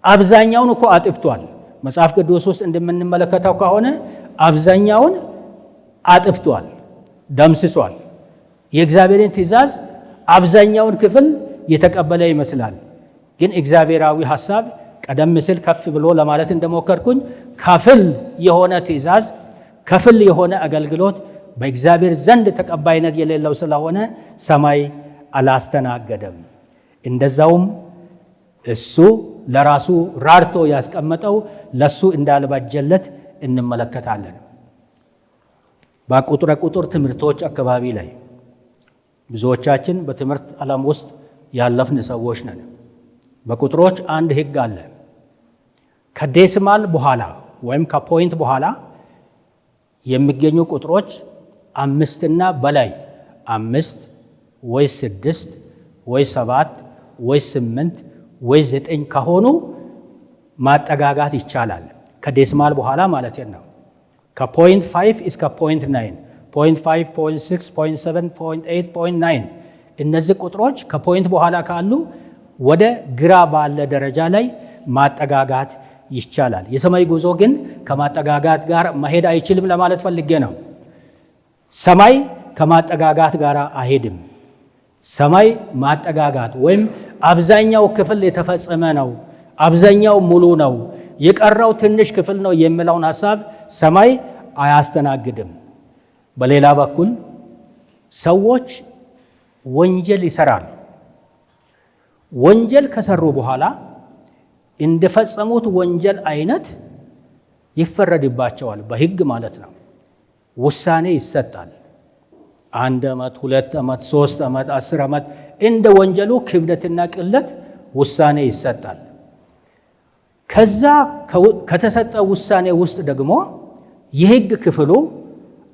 አብዛኛውን እኮ አጥፍቷል። መጽሐፍ ቅዱስ ውስጥ እንደምንመለከተው ከሆነ አብዛኛውን አጥፍቷል፣ ደምስሷል። የእግዚአብሔርን ትእዛዝ አብዛኛውን ክፍል የተቀበለ ይመስላል። ግን እግዚአብሔራዊ ሐሳብ ቀደም ሲል ከፍ ብሎ ለማለት እንደሞከርኩኝ ከፍል የሆነ ትእዛዝ፣ ከፍል የሆነ አገልግሎት በእግዚአብሔር ዘንድ ተቀባይነት የሌለው ስለሆነ ሰማይ አላስተናገደም። እንደዛውም እሱ ለራሱ ራርቶ ያስቀመጠው ለሱ እንዳልባጀለት እንመለከታለን። በቁጥር ትምህርቶች አካባቢ ላይ ብዙዎቻችን በትምህርት ዓለም ውስጥ ያለፍን ሰዎች ነን። በቁጥሮች አንድ ሕግ አለ። ከዴሲማል በኋላ ወይም ከፖይንት በኋላ የሚገኙ ቁጥሮች 5 እና በላይ 5 ወይ 6 ወይ 7 ወይ 8 ወይ 9 ከሆኑ ማጠጋጋት ይቻላል። ከዴሲማል በኋላ ማለት ነው። ከፖይንት 5 እስከ ፖይንት 9 ፖይንት 5 ፖይንት 6 ፖይንት 7 ፖይንት 8 ፖይንት 9 እነዚህ ቁጥሮች ከፖይንት በኋላ ካሉ ወደ ግራ ባለ ደረጃ ላይ ማጠጋጋት ይቻላል። የሰማይ ጉዞ ግን ከማጠጋጋት ጋር መሄድ አይችልም ለማለት ፈልጌ ነው። ሰማይ ከማጠጋጋት ጋር አይሄድም። ሰማይ ማጠጋጋት ወይም አብዛኛው ክፍል የተፈጸመ ነው፣ አብዛኛው ሙሉ ነው፣ የቀረው ትንሽ ክፍል ነው የሚለውን ሐሳብ ሰማይ አያስተናግድም። በሌላ በኩል ሰዎች ወንጀል ይሰራሉ። ወንጀል ከሰሩ በኋላ እንደፈጸሙት ወንጀል አይነት ይፈረድባቸዋል። በሕግ ማለት ነው። ውሳኔ ይሰጣል። 1 ዓመት፣ 2 ዓመት፣ 3 ዓመት፣ 10 ዓመት እንደ ወንጀሉ ክብደትና ቅለት ውሳኔ ይሰጣል። ከዛ ከተሰጠ ውሳኔ ውስጥ ደግሞ የሕግ ክፍሉ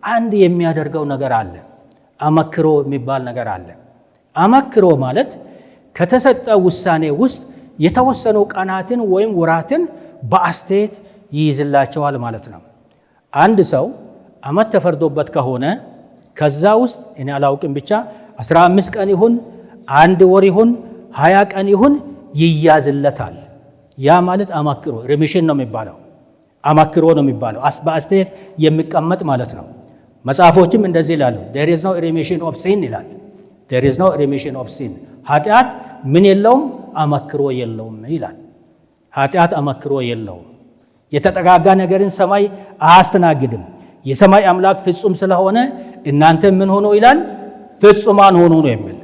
አንድ የሚያደርገው ነገር አለ። አመክሮ የሚባል ነገር አለ። አመክሮ ማለት ከተሰጠ ውሳኔ ውስጥ የተወሰኑ ቀናትን ወይም ወራትን በአስተያየት ይይዝላቸዋል ማለት ነው። አንድ ሰው ዓመት ተፈርዶበት ከሆነ ከዛ ውስጥ እኔ አላውቅም ብቻ 15 ቀን ይሁን 1 ወር ይሁን 20 ቀን ይሁን ይያዝለታል። ያ ማለት አመክሮ ሪሚሽን ነው የሚባለው። አመክሮ ነው የሚባለው። በአስተያየት የሚቀመጥ ማለት ነው። መጽሐፎችም እንደዚህ ይላሉ። there is no remission of sin ይላል። there is no remission of sin ኃጢአት ምን የለውም? አመክሮ የለውም ይላል። ኃጢአት አመክሮ የለውም። የተጠጋጋ ነገርን ሰማይ አያስተናግድም። የሰማይ አምላክ ፍጹም ስለሆነ እናንተ ምን ሆኖ ይላል? ፍጹማን ሆኖ ነው የሚል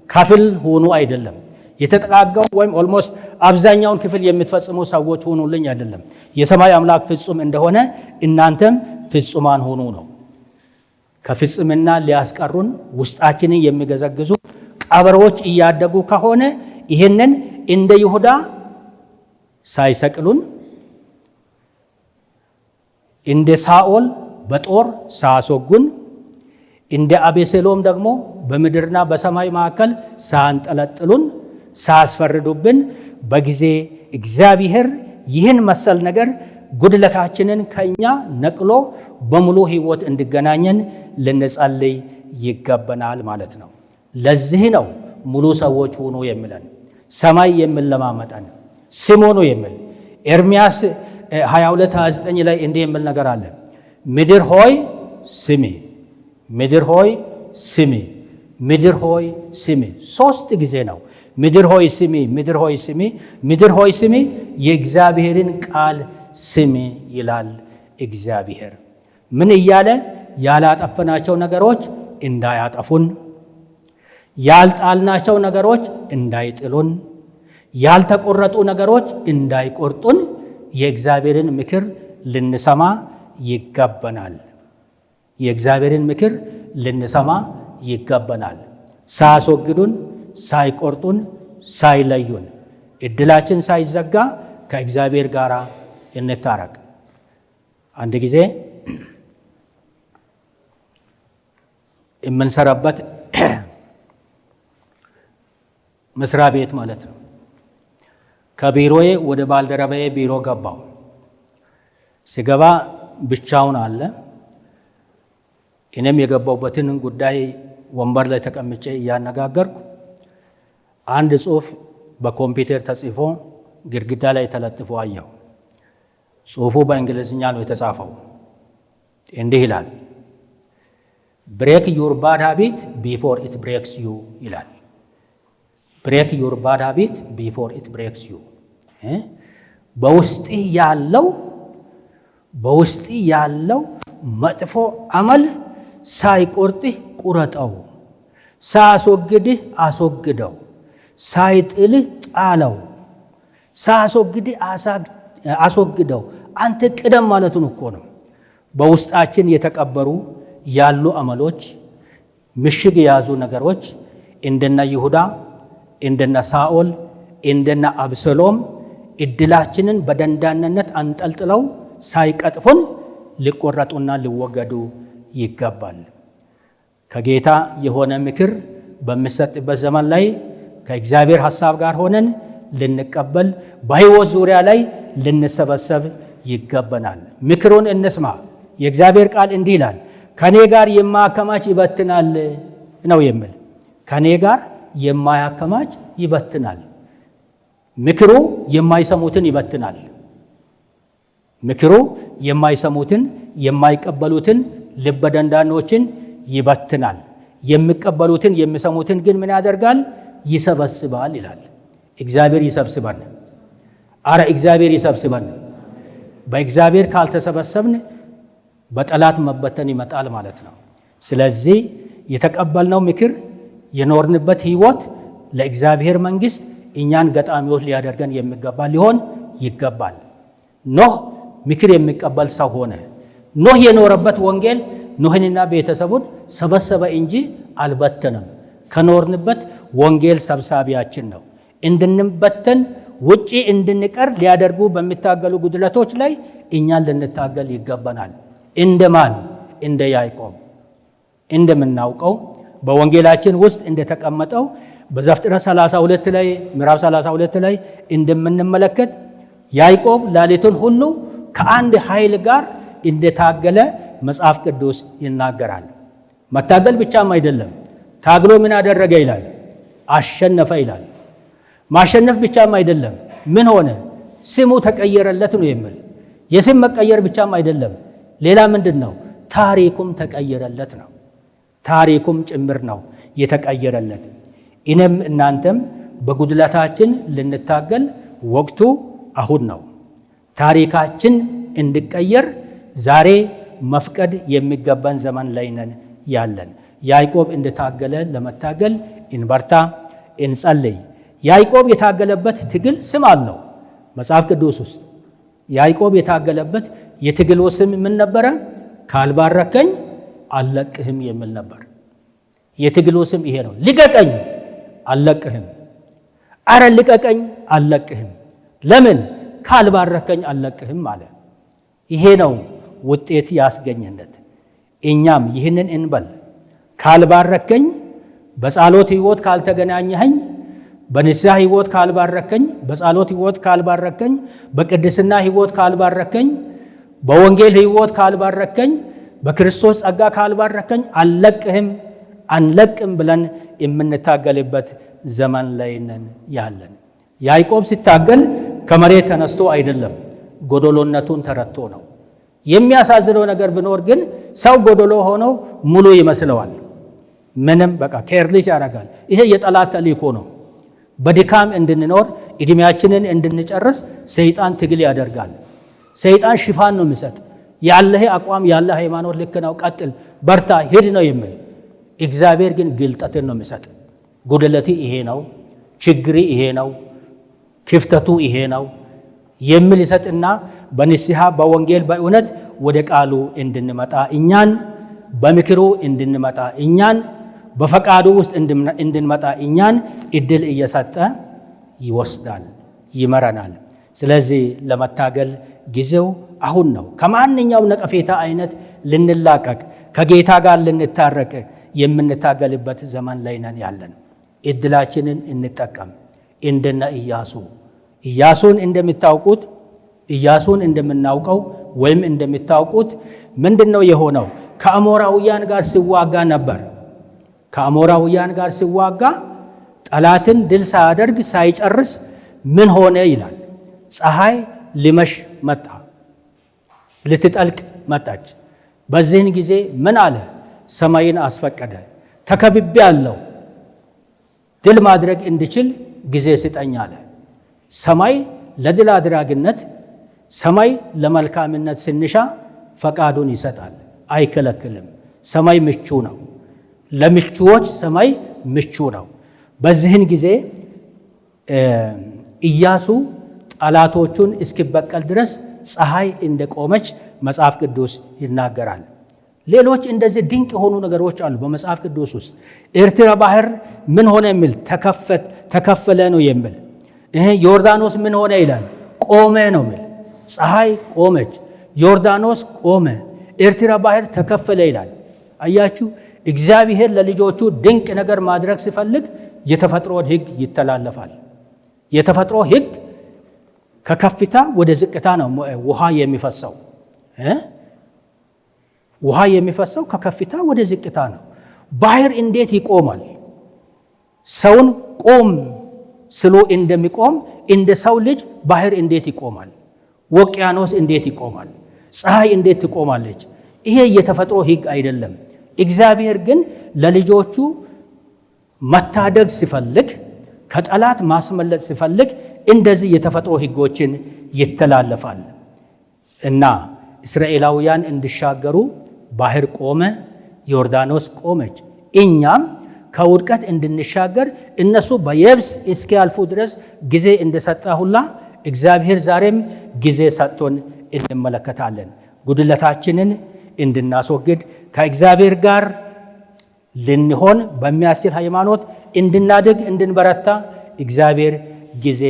ከፍል ሆኖ አይደለም። የተጠጋጋው ወይም ኦልሞስት አብዛኛውን ክፍል የምትፈጽሙ ሰዎች ሆኑልኝ አይደለም። የሰማይ አምላክ ፍጹም እንደሆነ እናንተም ፍጹማን ሆኑ ነው። ከፍጽምና ሊያስቀሩን ውስጣችንን የሚገዘግዙ ቀበሮች እያደጉ ከሆነ ይህንን እንደ ይሁዳ ሳይሰቅሉን እንደ ሳኦል በጦር ሳያስወጉን እንደ አቤሴሎም ደግሞ በምድርና በሰማይ መካከል ሳያንጠለጥሉን ሳያስፈርዱብን በጊዜ እግዚአብሔር ይህን መሰል ነገር ጉድለታችንን ከኛ ነቅሎ በሙሉ ሕይወት እንዲገናኘን ልንጸልይ ይገባናል ማለት ነው። ለዚህ ነው ሙሉ ሰዎች ሆኖ የሚለን ሰማይ የሚለማመጠን ስሙ ነው የሚል ኤርምያስ 22:29 ላይ እንዲህ የሚል ነገር አለ። ምድር ሆይ ስሚ፣ ምድር ሆይ ስሚ፣ ምድር ሆይ ስሚ። 3 ጊዜ ነው ምድር ሆይ ስሚ፣ ምድር ሆይ ስሚ፣ ምድር ሆይ ስሚ፣ የእግዚአብሔርን ቃል ስሚ ይላል እግዚአብሔር። ምን እያለ? ያላጠፈናቸው ነገሮች እንዳያጠፉን፣ ያልጣልናቸው ነገሮች እንዳይጥሉን፣ ያልተቆረጡ ነገሮች እንዳይቆርጡን የእግዚአብሔርን ምክር ልንሰማ ይገባናል። የእግዚአብሔርን ምክር ልንሰማ ይገባናል። ሳያስወግዱን፣ ሳይቆርጡን፣ ሳይለዩን እድላችን ሳይዘጋ ከእግዚአብሔር ጋር እንታረቅ። አንድ ጊዜ የምንሰራበት መስሪያ ቤት ማለት ነው። ከቢሮዬ ወደ ባልደረባዬ ቢሮ ገባው። ሲገባ ብቻውን አለ። እኔም የገባውበትን ጉዳይ ወንበር ላይ ተቀምጬ እያነጋገርኩ አንድ ጽሑፍ በኮምፒውተር ተጽፎ ግድግዳ ላይ ተለጥፎ አየሁ። ጽሑፉ በእንግሊዝኛ ነው የተጻፈው። እንዲህ ይላል፣ ብሬክ ዩር ባድ ሃቢት ቢፎር ኢት ብሬክስ ዩ ይላል። ብሬክ ዩር ባድ ሃቢት ቢፎር ኢት ብሬክስ ዩ። በውስጥ ያለው መጥፎ አመል ሳይቆርጥህ ቁረጠው፣ ሳያስወግድህ አስወግደው፣ ሳይጥልህ ጣለው፣ ሳያስወግድህ አስወግደው። አንተ ቅደም ማለቱን እኮ ነው። በውስጣችን የተቀበሩ ያሉ አመሎች፣ ምሽግ የያዙ ነገሮች እንደነ ይሁዳ፣ እንደነ ሳኦል፣ እንደነ አብሰሎም እድላችንን በደንዳንነት አንጠልጥለው ሳይቀጥፉን ሊቆረጡና ሊወገዱ ይገባል። ከጌታ የሆነ ምክር በሚሰጥበት ዘመን ላይ ከእግዚአብሔር ሐሳብ ጋር ሆነን ልንቀበል፣ በሕይወት ዙሪያ ላይ ልንሰበሰብ ይገባናል። ምክሩን እንስማ። የእግዚአብሔር ቃል እንዲህ ይላል፣ ከኔ ጋር የማያከማች ይበትናል ነው የሚል። ከኔ ጋር የማያከማች ይበትናል። ምክሩ የማይሰሙትን ይበትናል። ምክሩ የማይሰሙትን የማይቀበሉትን ልበደንዳኖችን ይበትናል። የሚቀበሉትን የሚሰሙትን ግን ምን ያደርጋል? ይሰበስባል ይላል። እግዚአብሔር ይሰብስበን። አረ እግዚአብሔር ይሰብስበን። በእግዚአብሔር ካልተሰበሰብን በጠላት መበተን ይመጣል ማለት ነው። ስለዚህ የተቀበልነው ምክር የኖርንበት ሕይወት ለእግዚአብሔር መንግሥት እኛን ገጣሚዎች ሊያደርገን የሚገባ ሊሆን ይገባል። ኖህ ምክር የሚቀበል ሰው ሆነ። ኖህ የኖረበት ወንጌል ኖህንና ቤተሰቡን ሰበሰበ እንጂ አልበተነም። ከኖርንበት ወንጌል ሰብሳቢያችን ነው። እንድንበተን ውጪ እንድንቀር ሊያደርጉ በሚታገሉ ጉድለቶች ላይ እኛን ልንታገል ይገባናል። እንደማን? እንደ ያዕቆብ። እንደምናውቀው በወንጌላችን ውስጥ እንደተቀመጠው በዘፍጥረት 32 ላይ ምዕራፍ 32 ላይ እንደምንመለከት ያዕቆብ ሌሊቱን ሁሉ ከአንድ ኃይል ጋር እንደታገለ መጽሐፍ ቅዱስ ይናገራል። መታገል ብቻም አይደለም፣ ታግሎ ምን አደረገ ይላል? አሸነፈ ይላል። ማሸነፍ ብቻም አይደለም፣ ምን ሆነ? ስሙ ተቀየረለት ነው የሚል። የስም መቀየር ብቻም አይደለም፣ ሌላ ምንድን ነው? ታሪኩም ተቀየረለት ነው። ታሪኩም ጭምር ነው የተቀየረለት። እኔም እናንተም በጉድለታችን ልንታገል ወቅቱ አሁን ነው። ታሪካችን እንዲቀየር ዛሬ መፍቀድ የሚገባን ዘመን ላይ ነን ያለን። ያዕቆብ እንደታገለ ለመታገል እንበርታ፣ እንጸልይ። ያዕቆብ የታገለበት ትግል ስም አለው መጽሐፍ ቅዱስ ውስጥ። ያዕቆብ የታገለበት የትግሉ ስም ምን ነበረ? ካልባረከኝ አልለቅህም የሚል ነበር። የትግሉ ስም ይሄ ነው። ልቀቀኝ፣ አልለቅህም። አረ ልቀቀኝ፣ አልለቅህም። ለምን? ካልባረከኝ አልለቅህም አለ። ይሄ ነው ውጤት ያስገኘለት። እኛም ይህንን እንበል። ካልባረከኝ፣ በጸሎት ሕይወት ካልተገናኘኸኝ፣ በንስሐ ሕይወት ካልባረከኝ፣ በጸሎት ሕይወት ካልባረከኝ፣ በቅድስና ሕይወት ካልባረከኝ፣ በወንጌል ሕይወት ካልባረከኝ፣ በክርስቶስ ጸጋ ካልባረከኝ አልለቅህም አንለቅም ብለን የምንታገልበት ዘመን ላይ ነን ያለን። ያዕቆብ ሲታገል ከመሬት ተነስቶ አይደለም፣ ጎዶሎነቱን ተረድቶ ነው። የሚያሳዝነው ነገር ቢኖር ግን ሰው ጎዶሎ ሆኖ ሙሉ ይመስለዋል። ምንም በቃ ኬርሊስ ያደርጋል። ይሄ የጠላት ተልእኮ ነው። በድካም እንድንኖር እድሜያችንን እንድንጨርስ ሰይጣን ትግል ያደርጋል። ሰይጣን ሽፋን ነው የሚሰጥ። ያለህ አቋም ያለ ሃይማኖት ልክ ነው፣ ቀጥል፣ በርታ፣ ሂድ ነው የሚል። እግዚአብሔር ግን ግልጠትን ነው የሚሰጥ። ጉድለቴ ይሄ ነው፣ ችግሪ ይሄ ነው፣ ክፍተቱ ይሄ ነው የሚል ይሰጥና በንስሐ በወንጌል በእውነት ወደ ቃሉ እንድንመጣ እኛን በምክሩ እንድንመጣ እኛን በፈቃዱ ውስጥ እንድንመጣ እኛን እድል እየሰጠ ይወስዳል፣ ይመረናል። ስለዚህ ለመታገል ጊዜው አሁን ነው። ከማንኛውም ነቀፌታ አይነት ልንላቀቅ ከጌታ ጋር ልንታረቅ የምንታገልበት ዘመን ላይ ነን ያለን። እድላችንን እንጠቀም። እንደነ ኢያሱን እንደምታውቁት ኢያሱን እንደምናውቀው ወይም እንደምታውቁት ምንድነው የሆነው? ከአሞራውያን ጋር ሲዋጋ ነበር። ከአሞራውያን ጋር ሲዋጋ ጠላትን ድል ሳያደርግ ሳይጨርስ ምን ሆነ ይላል? ፀሐይ ሊመሽ መጣ፣ ልትጠልቅ መጣች። በዚህን ጊዜ ምን አለ? ሰማይን አስፈቀደ። ተከብቤ አለው፣ ድል ማድረግ እንድችል ጊዜ ስጠኝ አለ። ሰማይ ለድል አድራጊነት፣ ሰማይ ለመልካምነት ስንሻ ፈቃዱን ይሰጣል፣ አይከለክልም። ሰማይ ምቹ ነው። ለምቹዎች ሰማይ ምቹ ነው። በዚህን ጊዜ ኢያሱ ጠላቶቹን እስኪበቀል ድረስ ፀሐይ እንደቆመች መጽሐፍ ቅዱስ ይናገራል። ሌሎች እንደዚህ ድንቅ የሆኑ ነገሮች አሉ በመጽሐፍ ቅዱስ ውስጥ። ኤርትራ ባህር ምን ሆነ የሚል ተከፈለ ነው የሚል። ዮርዳኖስ ምን ሆነ ይላል? ቆመ ነው የሚል። ፀሐይ ቆመች፣ ዮርዳኖስ ቆመ፣ ኤርትራ ባህር ተከፈለ ይላል። አያችሁ፣ እግዚአብሔር ለልጆቹ ድንቅ ነገር ማድረግ ሲፈልግ የተፈጥሮን ሕግ ይተላለፋል። የተፈጥሮ ሕግ ከከፍታ ወደ ዝቅታ ነው ውሃ የሚፈሰው። ውሃ የሚፈሰው ከከፍታ ወደ ዝቅታ ነው። ባህር እንዴት ይቆማል? ሰውን ቆም ስሎ እንደሚቆም እንደ ሰው ልጅ ባህር እንዴት ይቆማል? ውቅያኖስ እንዴት ይቆማል? ፀሐይ እንዴት ትቆማለች? ይሄ የተፈጥሮ ሕግ አይደለም። እግዚአብሔር ግን ለልጆቹ መታደግ ሲፈልግ፣ ከጠላት ማስመለጥ ሲፈልግ እንደዚህ የተፈጥሮ ሕጎችን ይተላለፋል እና እስራኤላውያን እንዲሻገሩ ባህር ቆመ፣ ዮርዳኖስ ቆመች። እኛም ከውድቀት እንድንሻገር እነሱ በየብስ እስኪያልፉ ድረስ ጊዜ እንደሰጠ ሁላ እግዚአብሔር ዛሬም ጊዜ ሰጥቶን እንመለከታለን። ጉድለታችንን እንድናስወግድ ከእግዚአብሔር ጋር ልንሆን በሚያስችል ሃይማኖት እንድናድግ እንድንበረታ እግዚአብሔር ጊዜ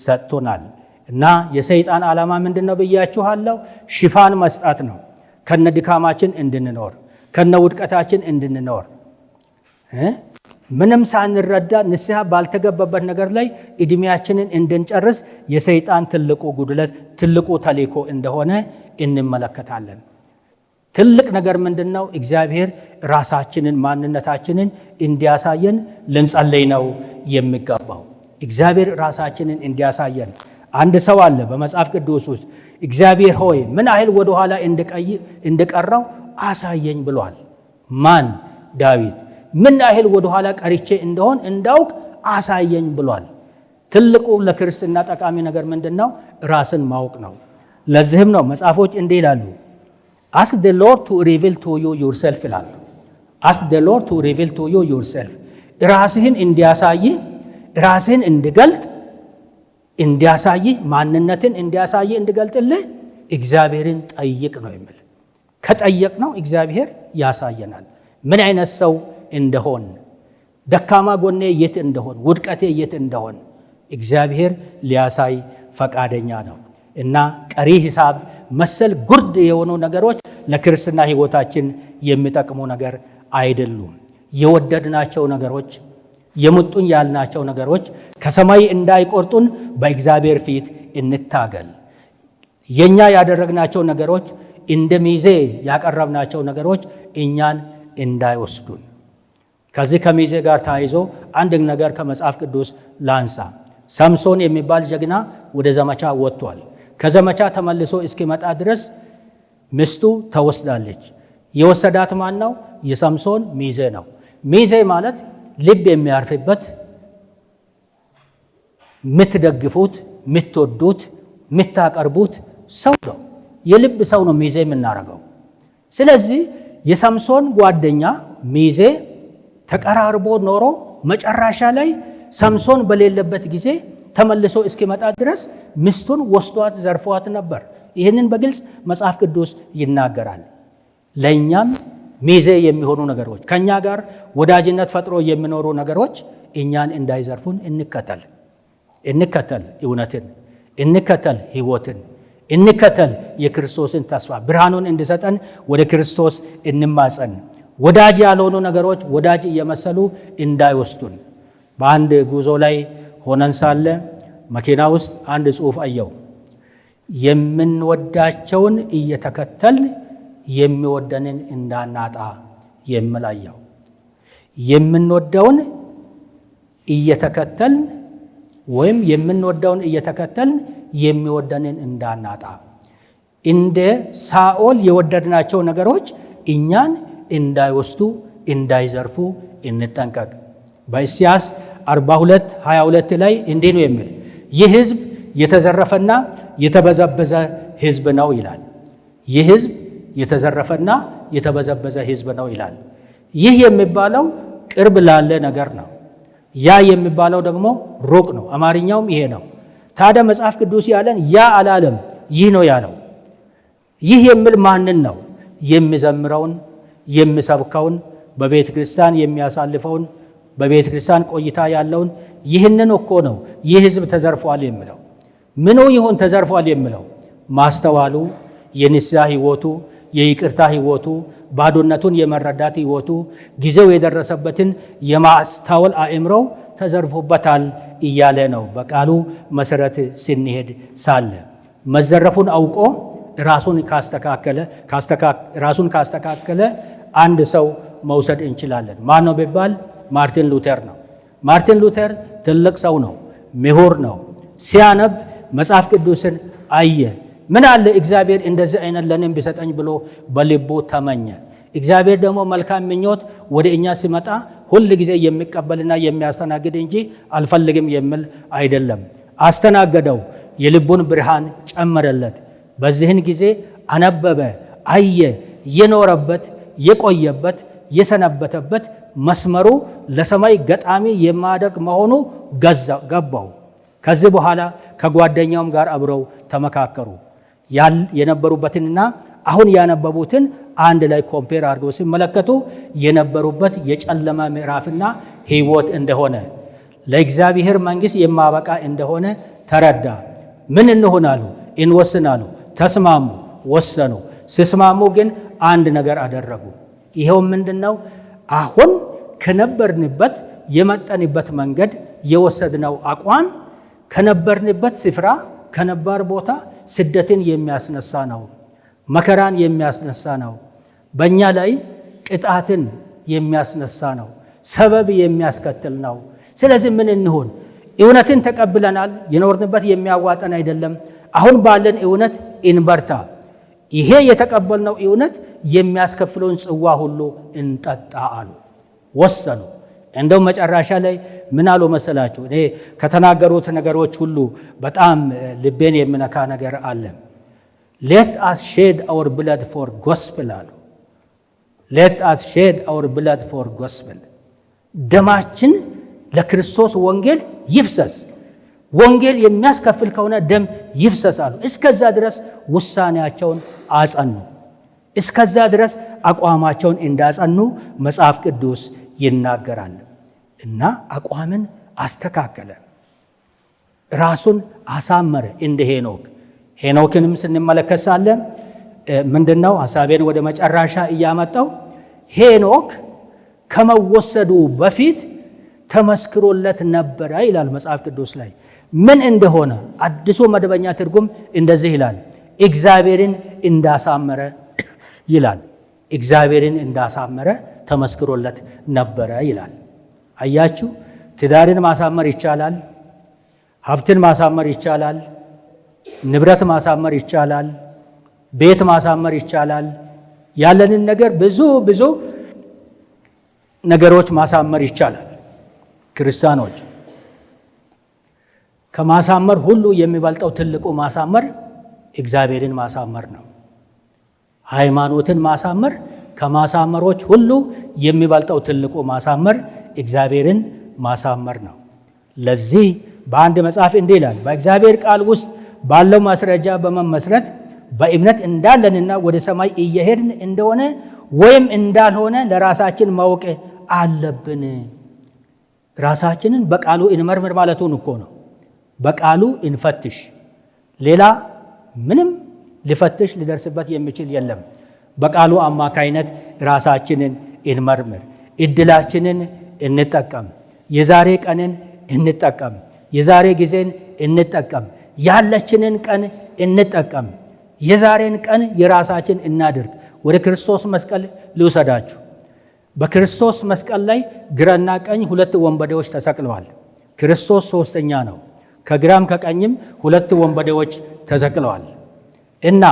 ሰጥቶናል እና የሰይጣን ዓላማ ምንድነው ብያችኋለሁ? ሽፋን መስጠት ነው። ከነ ድካማችን እንድንኖር፣ ከነ ውድቀታችን እንድንኖር፣ ምንም ሳንረዳ ንስሐ ባልተገባበት ነገር ላይ እድሜያችንን እንድንጨርስ የሰይጣን ትልቁ ጉድለት ትልቁ ተልእኮ እንደሆነ እንመለከታለን። ትልቅ ነገር ምንድነው? እግዚአብሔር ራሳችንን ማንነታችንን እንዲያሳየን ልንጸልይ ነው የሚገባው። እግዚአብሔር ራሳችንን እንዲያሳየን። አንድ ሰው አለ በመጽሐፍ ቅዱስ ውስጥ እግዚአብሔር ሆይ ምን ያህል ወደ ኋላ እንደቀረው አሳየኝ ብሏል። ማን? ዳዊት። ምን ያህል ወደ ኋላ ቀርቼ እንደሆን እንዳውቅ አሳየኝ ብሏል። ትልቁ ለክርስትና ጠቃሚ ነገር ምንድነው? ራስን ማወቅ ነው። ለዚህም ነው መጽሐፎች እንዲህ ይላሉ፣ ask the Lord to reveal to you yourself ይላል። ask the Lord to reveal to you yourself። ራስህን እንዲያሳይ፣ ራስህን እንዲገልጥ እንዲያሳይ፣ ማንነትን እንዲያሳይ እንዲገልጥልህ እግዚአብሔርን ጠይቅ ነው የሚል። ከጠየቅ ነው እግዚአብሔር ያሳየናል። ምን አይነት ሰው እንደሆን፣ ደካማ ጎኔ የት እንደሆን፣ ውድቀቴ የት እንደሆን እግዚአብሔር ሊያሳይ ፈቃደኛ ነው እና ቀሪ ሂሳብ መሰል ጉርድ የሆኑ ነገሮች ለክርስትና ህይወታችን የሚጠቅሙ ነገር አይደሉም። የወደድናቸው ነገሮች፣ የሙጡን ያልናቸው ነገሮች ከሰማይ እንዳይቆርጡን በእግዚአብሔር ፊት እንታገል። የኛ ያደረግናቸው ነገሮች፣ እንደ ሚዜ ያቀረብናቸው ነገሮች እኛን እንዳይወስዱን። ከዚህ ከሚዜ ጋር ተያይዞ አንድ ነገር ከመጽሐፍ ቅዱስ ላንሳ። ሳምሶን የሚባል ጀግና ወደ ዘመቻ ወጥቷል። ከዘመቻ ተመልሶ እስኪመጣ ድረስ ሚስቱ ተወስዳለች። የወሰዳት ማን ነው? የሳምሶን ሚዜ ነው። ሚዜ ማለት ልብ የሚያርፍበት፣ ምትደግፉት፣ ምትወዱት፣ ምታቀርቡት ሰው ነው። የልብ ሰው ነው ሚዜ የምናረገው። ስለዚህ የሳምሶን ጓደኛ ሚዜ ተቀራርቦ ኖሮ መጨረሻ ላይ ሳምሶን በሌለበት ጊዜ ተመልሶ እስኪመጣ ድረስ ሚስቱን ወስዷት ዘርፏት ነበር። ይህንን በግልጽ መጽሐፍ ቅዱስ ይናገራል። ለእኛም ሚዜ የሚሆኑ ነገሮች፣ ከኛ ጋር ወዳጅነት ፈጥሮ የሚኖሩ ነገሮች እኛን እንዳይዘርፉን እንከተል እውነትን፣ እንከተል ህይወትን፣ እንከተል የክርስቶስን ተስፋ ብርሃኑን እንዲሰጠን ወደ ክርስቶስ እንማጸን። ወዳጅ ያልሆኑ ነገሮች ወዳጅ እየመሰሉ እንዳይወስዱን። በአንድ ጉዞ ላይ ሆነን ሳለ መኪና ውስጥ አንድ ጽሑፍ አየው። የምንወዳቸውን እየተከተልን የሚወደንን እንዳናጣ የሚል አየው። የምንወደውን እየተከተልን ወይም የምንወደውን እየተከተልን የሚወደንን እንዳናጣ። እንደ ሳኦል የወደድናቸው ነገሮች እኛን እንዳይወስዱ እንዳይዘርፉ እንጠንቀቅ። በኢሳይያስ 42:22 ላይ እንዲህ ነው የሚል፣ ይህ ሕዝብ የተዘረፈና የተበዘበዘ ሕዝብ ነው ይላል። ይህ ሕዝብ የተዘረፈና የተበዘበዘ ሕዝብ ነው ይላል። ይህ የሚባለው ቅርብ ላለ ነገር ነው። ያ የሚባለው ደግሞ ሩቅ ነው። አማርኛውም ይሄ ነው። ታዲያ መጽሐፍ ቅዱስ ያለን ያ አላለም፣ ይህ ነው ያለው። ይህ የሚል ማንን ነው? የሚዘምረውን፣ የሚሰብከውን፣ በቤተ ክርስቲያን የሚያሳልፈውን፣ በቤተ ክርስቲያን ቆይታ ያለውን። ይህንን እኮ ነው ይህ ሕዝብ ተዘርፏል የሚለው። ምኑ ይሁን ተዘርፏል የሚለው? ማስተዋሉ፣ የንስሐ ሕይወቱ፣ የይቅርታ ሕይወቱ፣ ባዶነቱን የመረዳት ሕይወቱ፣ ጊዜው የደረሰበትን የማስተዋል አእምሮው ተዘርፎበታል እያለ ነው። በቃሉ መሰረት ስንሄድ ሳለ መዘረፉን አውቆ ራሱን ካስተካከለ አንድ ሰው መውሰድ እንችላለን። ማን ነው ቢባል ማርቲን ሉተር ነው። ማርቲን ሉተር ትልቅ ሰው ነው፣ ምሁር ነው። ሲያነብ መጽሐፍ ቅዱስን አየ። ምን አለ እግዚአብሔር እንደዚህ አይነት ለኔም ቢሰጠኝ ብሎ በልቡ ተመኘ። እግዚአብሔር ደግሞ መልካም ምኞት ወደ እኛ ሲመጣ ሁል ጊዜ የሚቀበልና የሚያስተናግድ እንጂ አልፈልግም የሚል አይደለም። አስተናገደው፣ የልቡን ብርሃን ጨመረለት። በዚህን ጊዜ አነበበ፣ አየ። የኖረበት የቆየበት የሰነበተበት መስመሩ ለሰማይ ገጣሚ የማደርግ መሆኑ ገባው። ከዚህ በኋላ ከጓደኛውም ጋር አብረው ተመካከሩ። የነበሩበትንና አሁን ያነበቡትን አንድ ላይ ኮምፔር አድርገው ሲመለከቱ የነበሩበት የጨለማ ምዕራፍና ሕይወት እንደሆነ ለእግዚአብሔር መንግሥት የማበቃ እንደሆነ ተረዳ። ምን እንሆናሉ? እንወስናሉ። ተስማሙ፣ ወሰኑ። ሲስማሙ ግን አንድ ነገር አደረጉ። ይኸው ምንድነው? አሁን ከነበርንበት የመጠንበት መንገድ የወሰድነው አቋም ከነበርንበት ስፍራ ከነባር ቦታ ስደትን የሚያስነሳ ነው። መከራን የሚያስነሳ ነው። በእኛ ላይ ቅጣትን የሚያስነሳ ነው። ሰበብ የሚያስከትል ነው። ስለዚህ ምን እንሆን? እውነትን ተቀብለናል። የኖርንበት የሚያዋጠን አይደለም። አሁን ባለን እውነት እንበርታ። ይሄ የተቀበልነው እውነት የሚያስከፍለውን ጽዋ ሁሉ እንጠጣ አሉ፣ ወሰኑ። እንደው መጨረሻ ላይ ምን አሉ መሰላችሁ? እኔ ከተናገሩት ነገሮች ሁሉ በጣም ልቤን የሚነካ ነገር አለ። ሌት አስ ሼድ አወር ብለድ ፎር ጎስፕል አሉ። ሌት አስ ሼድ አወር ብለድ ፎር ጎስፕል፣ ደማችን ለክርስቶስ ወንጌል ይፍሰስ። ወንጌል የሚያስከፍል ከሆነ ደም ይፍሰስ አሉ። እስከዛ ድረስ ውሳኔያቸውን አጸኑ። እስከዛ ድረስ አቋማቸውን እንዳጸኑ መጽሐፍ ቅዱስ ይናገራል። እና አቋምን አስተካከለ፣ ራሱን አሳመረ እንደ ሄኖክ። ሄኖክንም ስንመለከት ሳለ ምንድነው ሐሳቤን ወደ መጨረሻ እያመጣው ሄኖክ ከመወሰዱ በፊት ተመስክሮለት ነበረ ይላል መጽሐፍ ቅዱስ ላይ። ምን እንደሆነ አዲሱ መደበኛ ትርጉም እንደዚህ ይላል፣ እግዚአብሔርን እንዳሳመረ ይላል። እግዚአብሔርን እንዳሳመረ ተመስክሮለት ነበረ ይላል። አያችሁ፣ ትዳርን ማሳመር ይቻላል፣ ሀብትን ማሳመር ይቻላል፣ ንብረት ማሳመር ይቻላል፣ ቤት ማሳመር ይቻላል። ያለንን ነገር ብዙ ነገሮች ማሳመር ይቻላል። ክርስቲያኖች ከማሳመር ሁሉ የሚበልጠው ትልቁ ማሳመር እግዚአብሔርን ማሳመር ነው። ሃይማኖትን ማሳመር ከማሳመሮች ሁሉ የሚበልጠው ትልቁ ማሳመር እግዚአብሔርን ማሳመር ነው። ለዚህ በአንድ መጽሐፍ እንዲህ ይላል፣ በእግዚአብሔር ቃል ውስጥ ባለው ማስረጃ በመመስረት በእምነት እንዳለንና ወደ ሰማይ እየሄድን እንደሆነ ወይም እንዳልሆነ ለራሳችን ማወቅ አለብን። ራሳችንን በቃሉ እንመርምር ማለቱን እኮ ነው። በቃሉ እንፈትሽ። ሌላ ምንም ሊፈትሽ ሊደርስበት የሚችል የለም። በቃሉ አማካይነት ራሳችንን እንመርምር። እድላችንን እንጠቀም። የዛሬ ቀንን እንጠቀም። የዛሬ ጊዜን እንጠቀም። ያለችንን ቀን እንጠቀም። የዛሬን ቀን የራሳችን እናድርግ። ወደ ክርስቶስ መስቀል ልውሰዳችሁ። በክርስቶስ መስቀል ላይ ግራና ቀኝ ሁለት ወንበዴዎች ተሰቅለዋል። ክርስቶስ ሶስተኛ ነው። ከግራም ከቀኝም ሁለት ወንበዴዎች ተሰቅለዋል። እና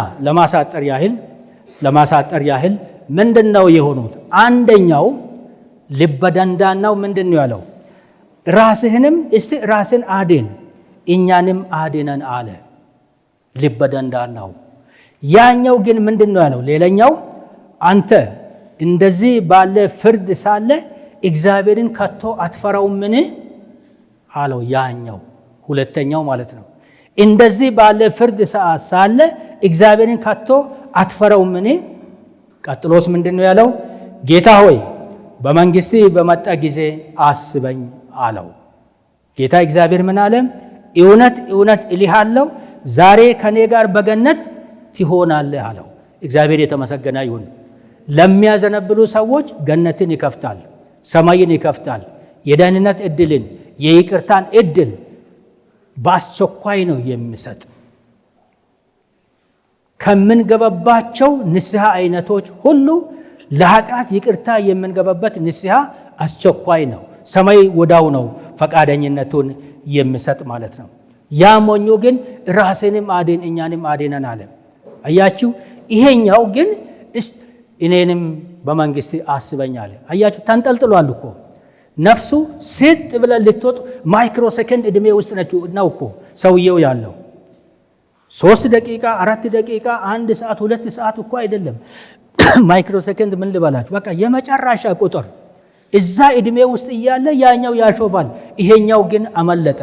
ለማሳጠር ያህል ምንድነው የሆኑት? አንደኛው ልበደንዳናው ምንድነው ያለው? ራስህንም እስቲ ራስን አድን እኛንም አድነን አለ ልበደንዳናው። ያኛው ግን ምንድነው ያለው? ሌላኛው አንተ እንደዚህ ባለ ፍርድ ሳለ እግዚአብሔርን ከቶ አትፈራውምን አለው። ያኛው ሁለተኛው ማለት ነው። እንደዚህ ባለ ፍርድ ሰዓት ሳለ እግዚአብሔርን ከቶ አትፈራውምን? ቀጥሎስ ምንድነው ያለው? ጌታ ሆይ በመንግስት በመጣ ጊዜ አስበኝ አለው። ጌታ እግዚአብሔር ምን አለ? እውነት እውነት እልሃለሁ ዛሬ ከኔ ጋር በገነት ትሆናለህ አለው። እግዚአብሔር የተመሰገነ ይሁን። ለሚያዘነብሉ ሰዎች ገነትን ይከፍታል፣ ሰማይን ይከፍታል። የደህንነት እድልን፣ የይቅርታን እድል በአስቸኳይ ነው የሚሰጥ። ከምንገባባቸው ንስሐ አይነቶች ሁሉ ለኃጢአት ይቅርታ የምንገባበት ንስሐ አስቸኳይ ነው። ሰማይ ወዳው ነው ፈቃደኝነቱን የሚሰጥ ማለት ነው። ያ ሞኙ ግን ራስንም አድን እኛንም አድነን አለ። አያችሁ፣ ይሄኛው ግን እኔንም በመንግስት አስበኝ አለ። አያችሁ፣ ተንጠልጥሏል እኮ ነፍሱ ስጥ ብለ ልትወጥ ማይክሮ ሰከንድ እድሜ ውስጥ ነው እኮ ሰውየው ያለው። 3 ደቂቃ 4 ደቂቃ 1 ሰዓት 2 ሰዓት እኮ አይደለም። ማይክሮ ሰከንድ ምን ልበላችሁ፣ በቃ የመጨረሻ ቁጥር እዛ እድሜ ውስጥ እያለ ያኛው ያሾፋል፣ ይሄኛው ግን አመለጠ።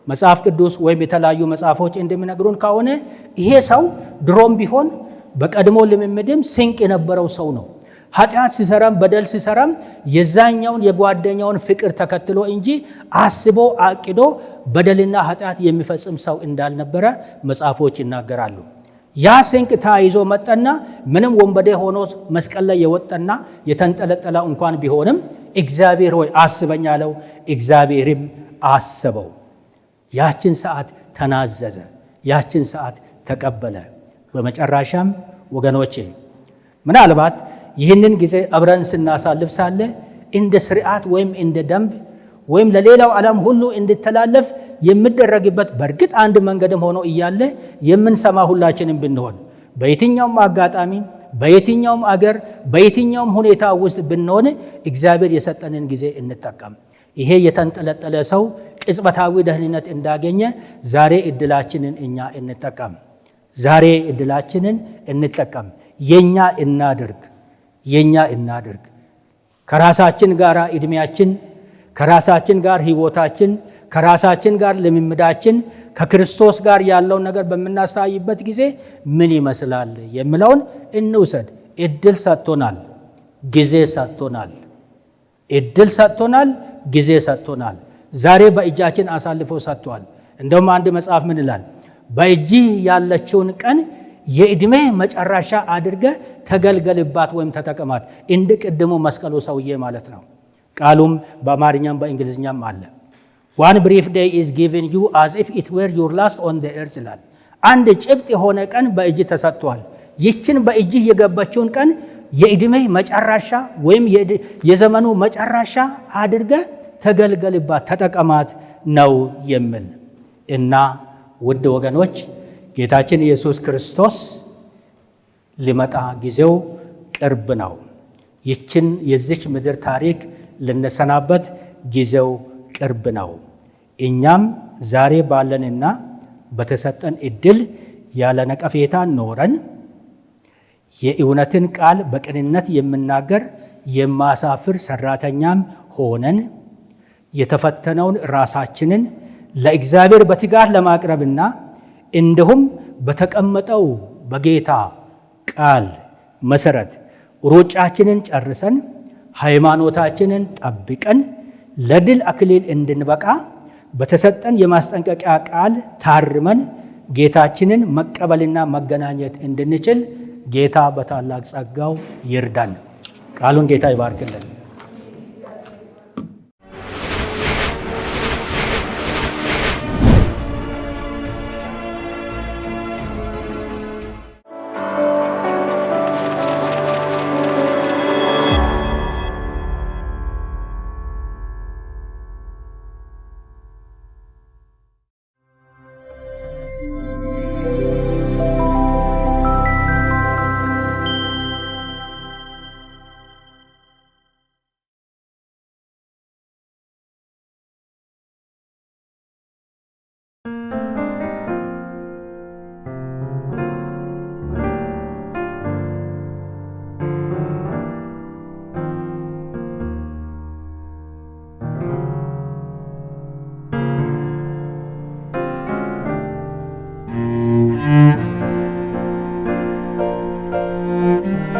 መጽሐፍ ቅዱስ ወይም የተለያዩ መጽሐፎች እንደሚነግሩን ከሆነ ይሄ ሰው ድሮም ቢሆን በቀድሞ ልምምድም ስንቅ የነበረው ሰው ነው። ኃጢአት ሲሰራም በደል ሲሰራም የዛኛውን የጓደኛውን ፍቅር ተከትሎ እንጂ አስቦ አቅዶ በደልና ኃጢአት የሚፈጽም ሰው እንዳልነበረ መጽሐፎች ይናገራሉ። ያ ስንቅ ተይዞ መጣና ምንም ወንበዴ ሆኖ መስቀል ላይ የወጣና የተንጠለጠለ እንኳን ቢሆንም እግዚአብሔር ሆይ አስበኝ አለው። እግዚአብሔርም አሰበው። ያችን ሰዓት ተናዘዘ፣ ያችን ሰዓት ተቀበለ። በመጨረሻም ወገኖቼ ምናልባት ይህንን ጊዜ አብረን ስናሳልፍ ሳለ እንደ ስርዓት ወይም እንደ ደንብ ወይም ለሌላው ዓለም ሁሉ እንድተላለፍ የሚደረግበት በእርግጥ አንድ መንገድም ሆኖ እያለ የምንሰማ ሁላችንም ብንሆን በየትኛውም አጋጣሚ በየትኛውም አገር በየትኛውም ሁኔታ ውስጥ ብንሆን እግዚአብሔር የሰጠንን ጊዜ እንጠቀም። ይሄ የተንጠለጠለ ሰው ቅጽበታዊ ደህንነት እንዳገኘ ዛሬ እድላችንን እኛ እንጠቀም። ዛሬ እድላችንን እንጠቀም። የኛ እናድርግ። ከራሳችን ጋር እድሜያችን፣ ከራሳችን ጋር ህይወታችን፣ ከራሳችን ጋር ልምምዳችን ከክርስቶስ ጋር ያለውን ነገር በምናስተያይበት ጊዜ ምን ይመስላል የሚለውን እንውሰድ። እድል ሰጥቶናል፣ ጊዜ ሰጥቶናል። ዛሬ በእጃችን አሳልፎ ሰጥቷል። እንደውም አንድ መጽሐፍ ምን ይላል? በእጅ ያለችውን ቀን የዕድሜ መጨረሻ አድርገ ተገልገልባት ወይም ተጠቀማት። እንደ ቅድሙ መስቀሉ ሰውዬ ማለት ነው። ቃሉም በአማርኛም በእንግሊዝኛም አለ። one brief day is given you as if it were your last on the earth ይላል። አንድ ጭብጥ የሆነ ቀን በእጅ ተሰጥቷል። ይችን በእጅ የገባችውን ቀን የዕድሜ መጨረሻ ወይም የዘመኑ መጨረሻ አድርገ ተገልገልባት፣ ተጠቀማት ነው የሚል እና ውድ ወገኖች ጌታችን ኢየሱስ ክርስቶስ ሊመጣ ጊዜው ቅርብ ነው። የዚች ምድር ታሪክ ልንሰናበት ጊዜው ቅርብ ነው። እኛም ዛሬ ባለንና በተሰጠን እድል ያለ ነቀፌታ ኖረን የእውነትን ቃል በቅንነት የምናገር የማሳፍር ሰራተኛም ሆነን የተፈተነውን ራሳችንን ለእግዚአብሔር በትጋት ለማቅረብና እንዲሁም በተቀመጠው በጌታ ቃል መሰረት ሩጫችንን ጨርሰን ሃይማኖታችንን ጠብቀን ለድል አክሊል እንድንበቃ በተሰጠን የማስጠንቀቂያ ቃል ታርመን ጌታችንን መቀበልና መገናኘት እንድንችል ጌታ በታላቅ ጸጋው ይርዳን። ቃሉን ጌታ ይባርክልን።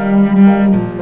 Thank you.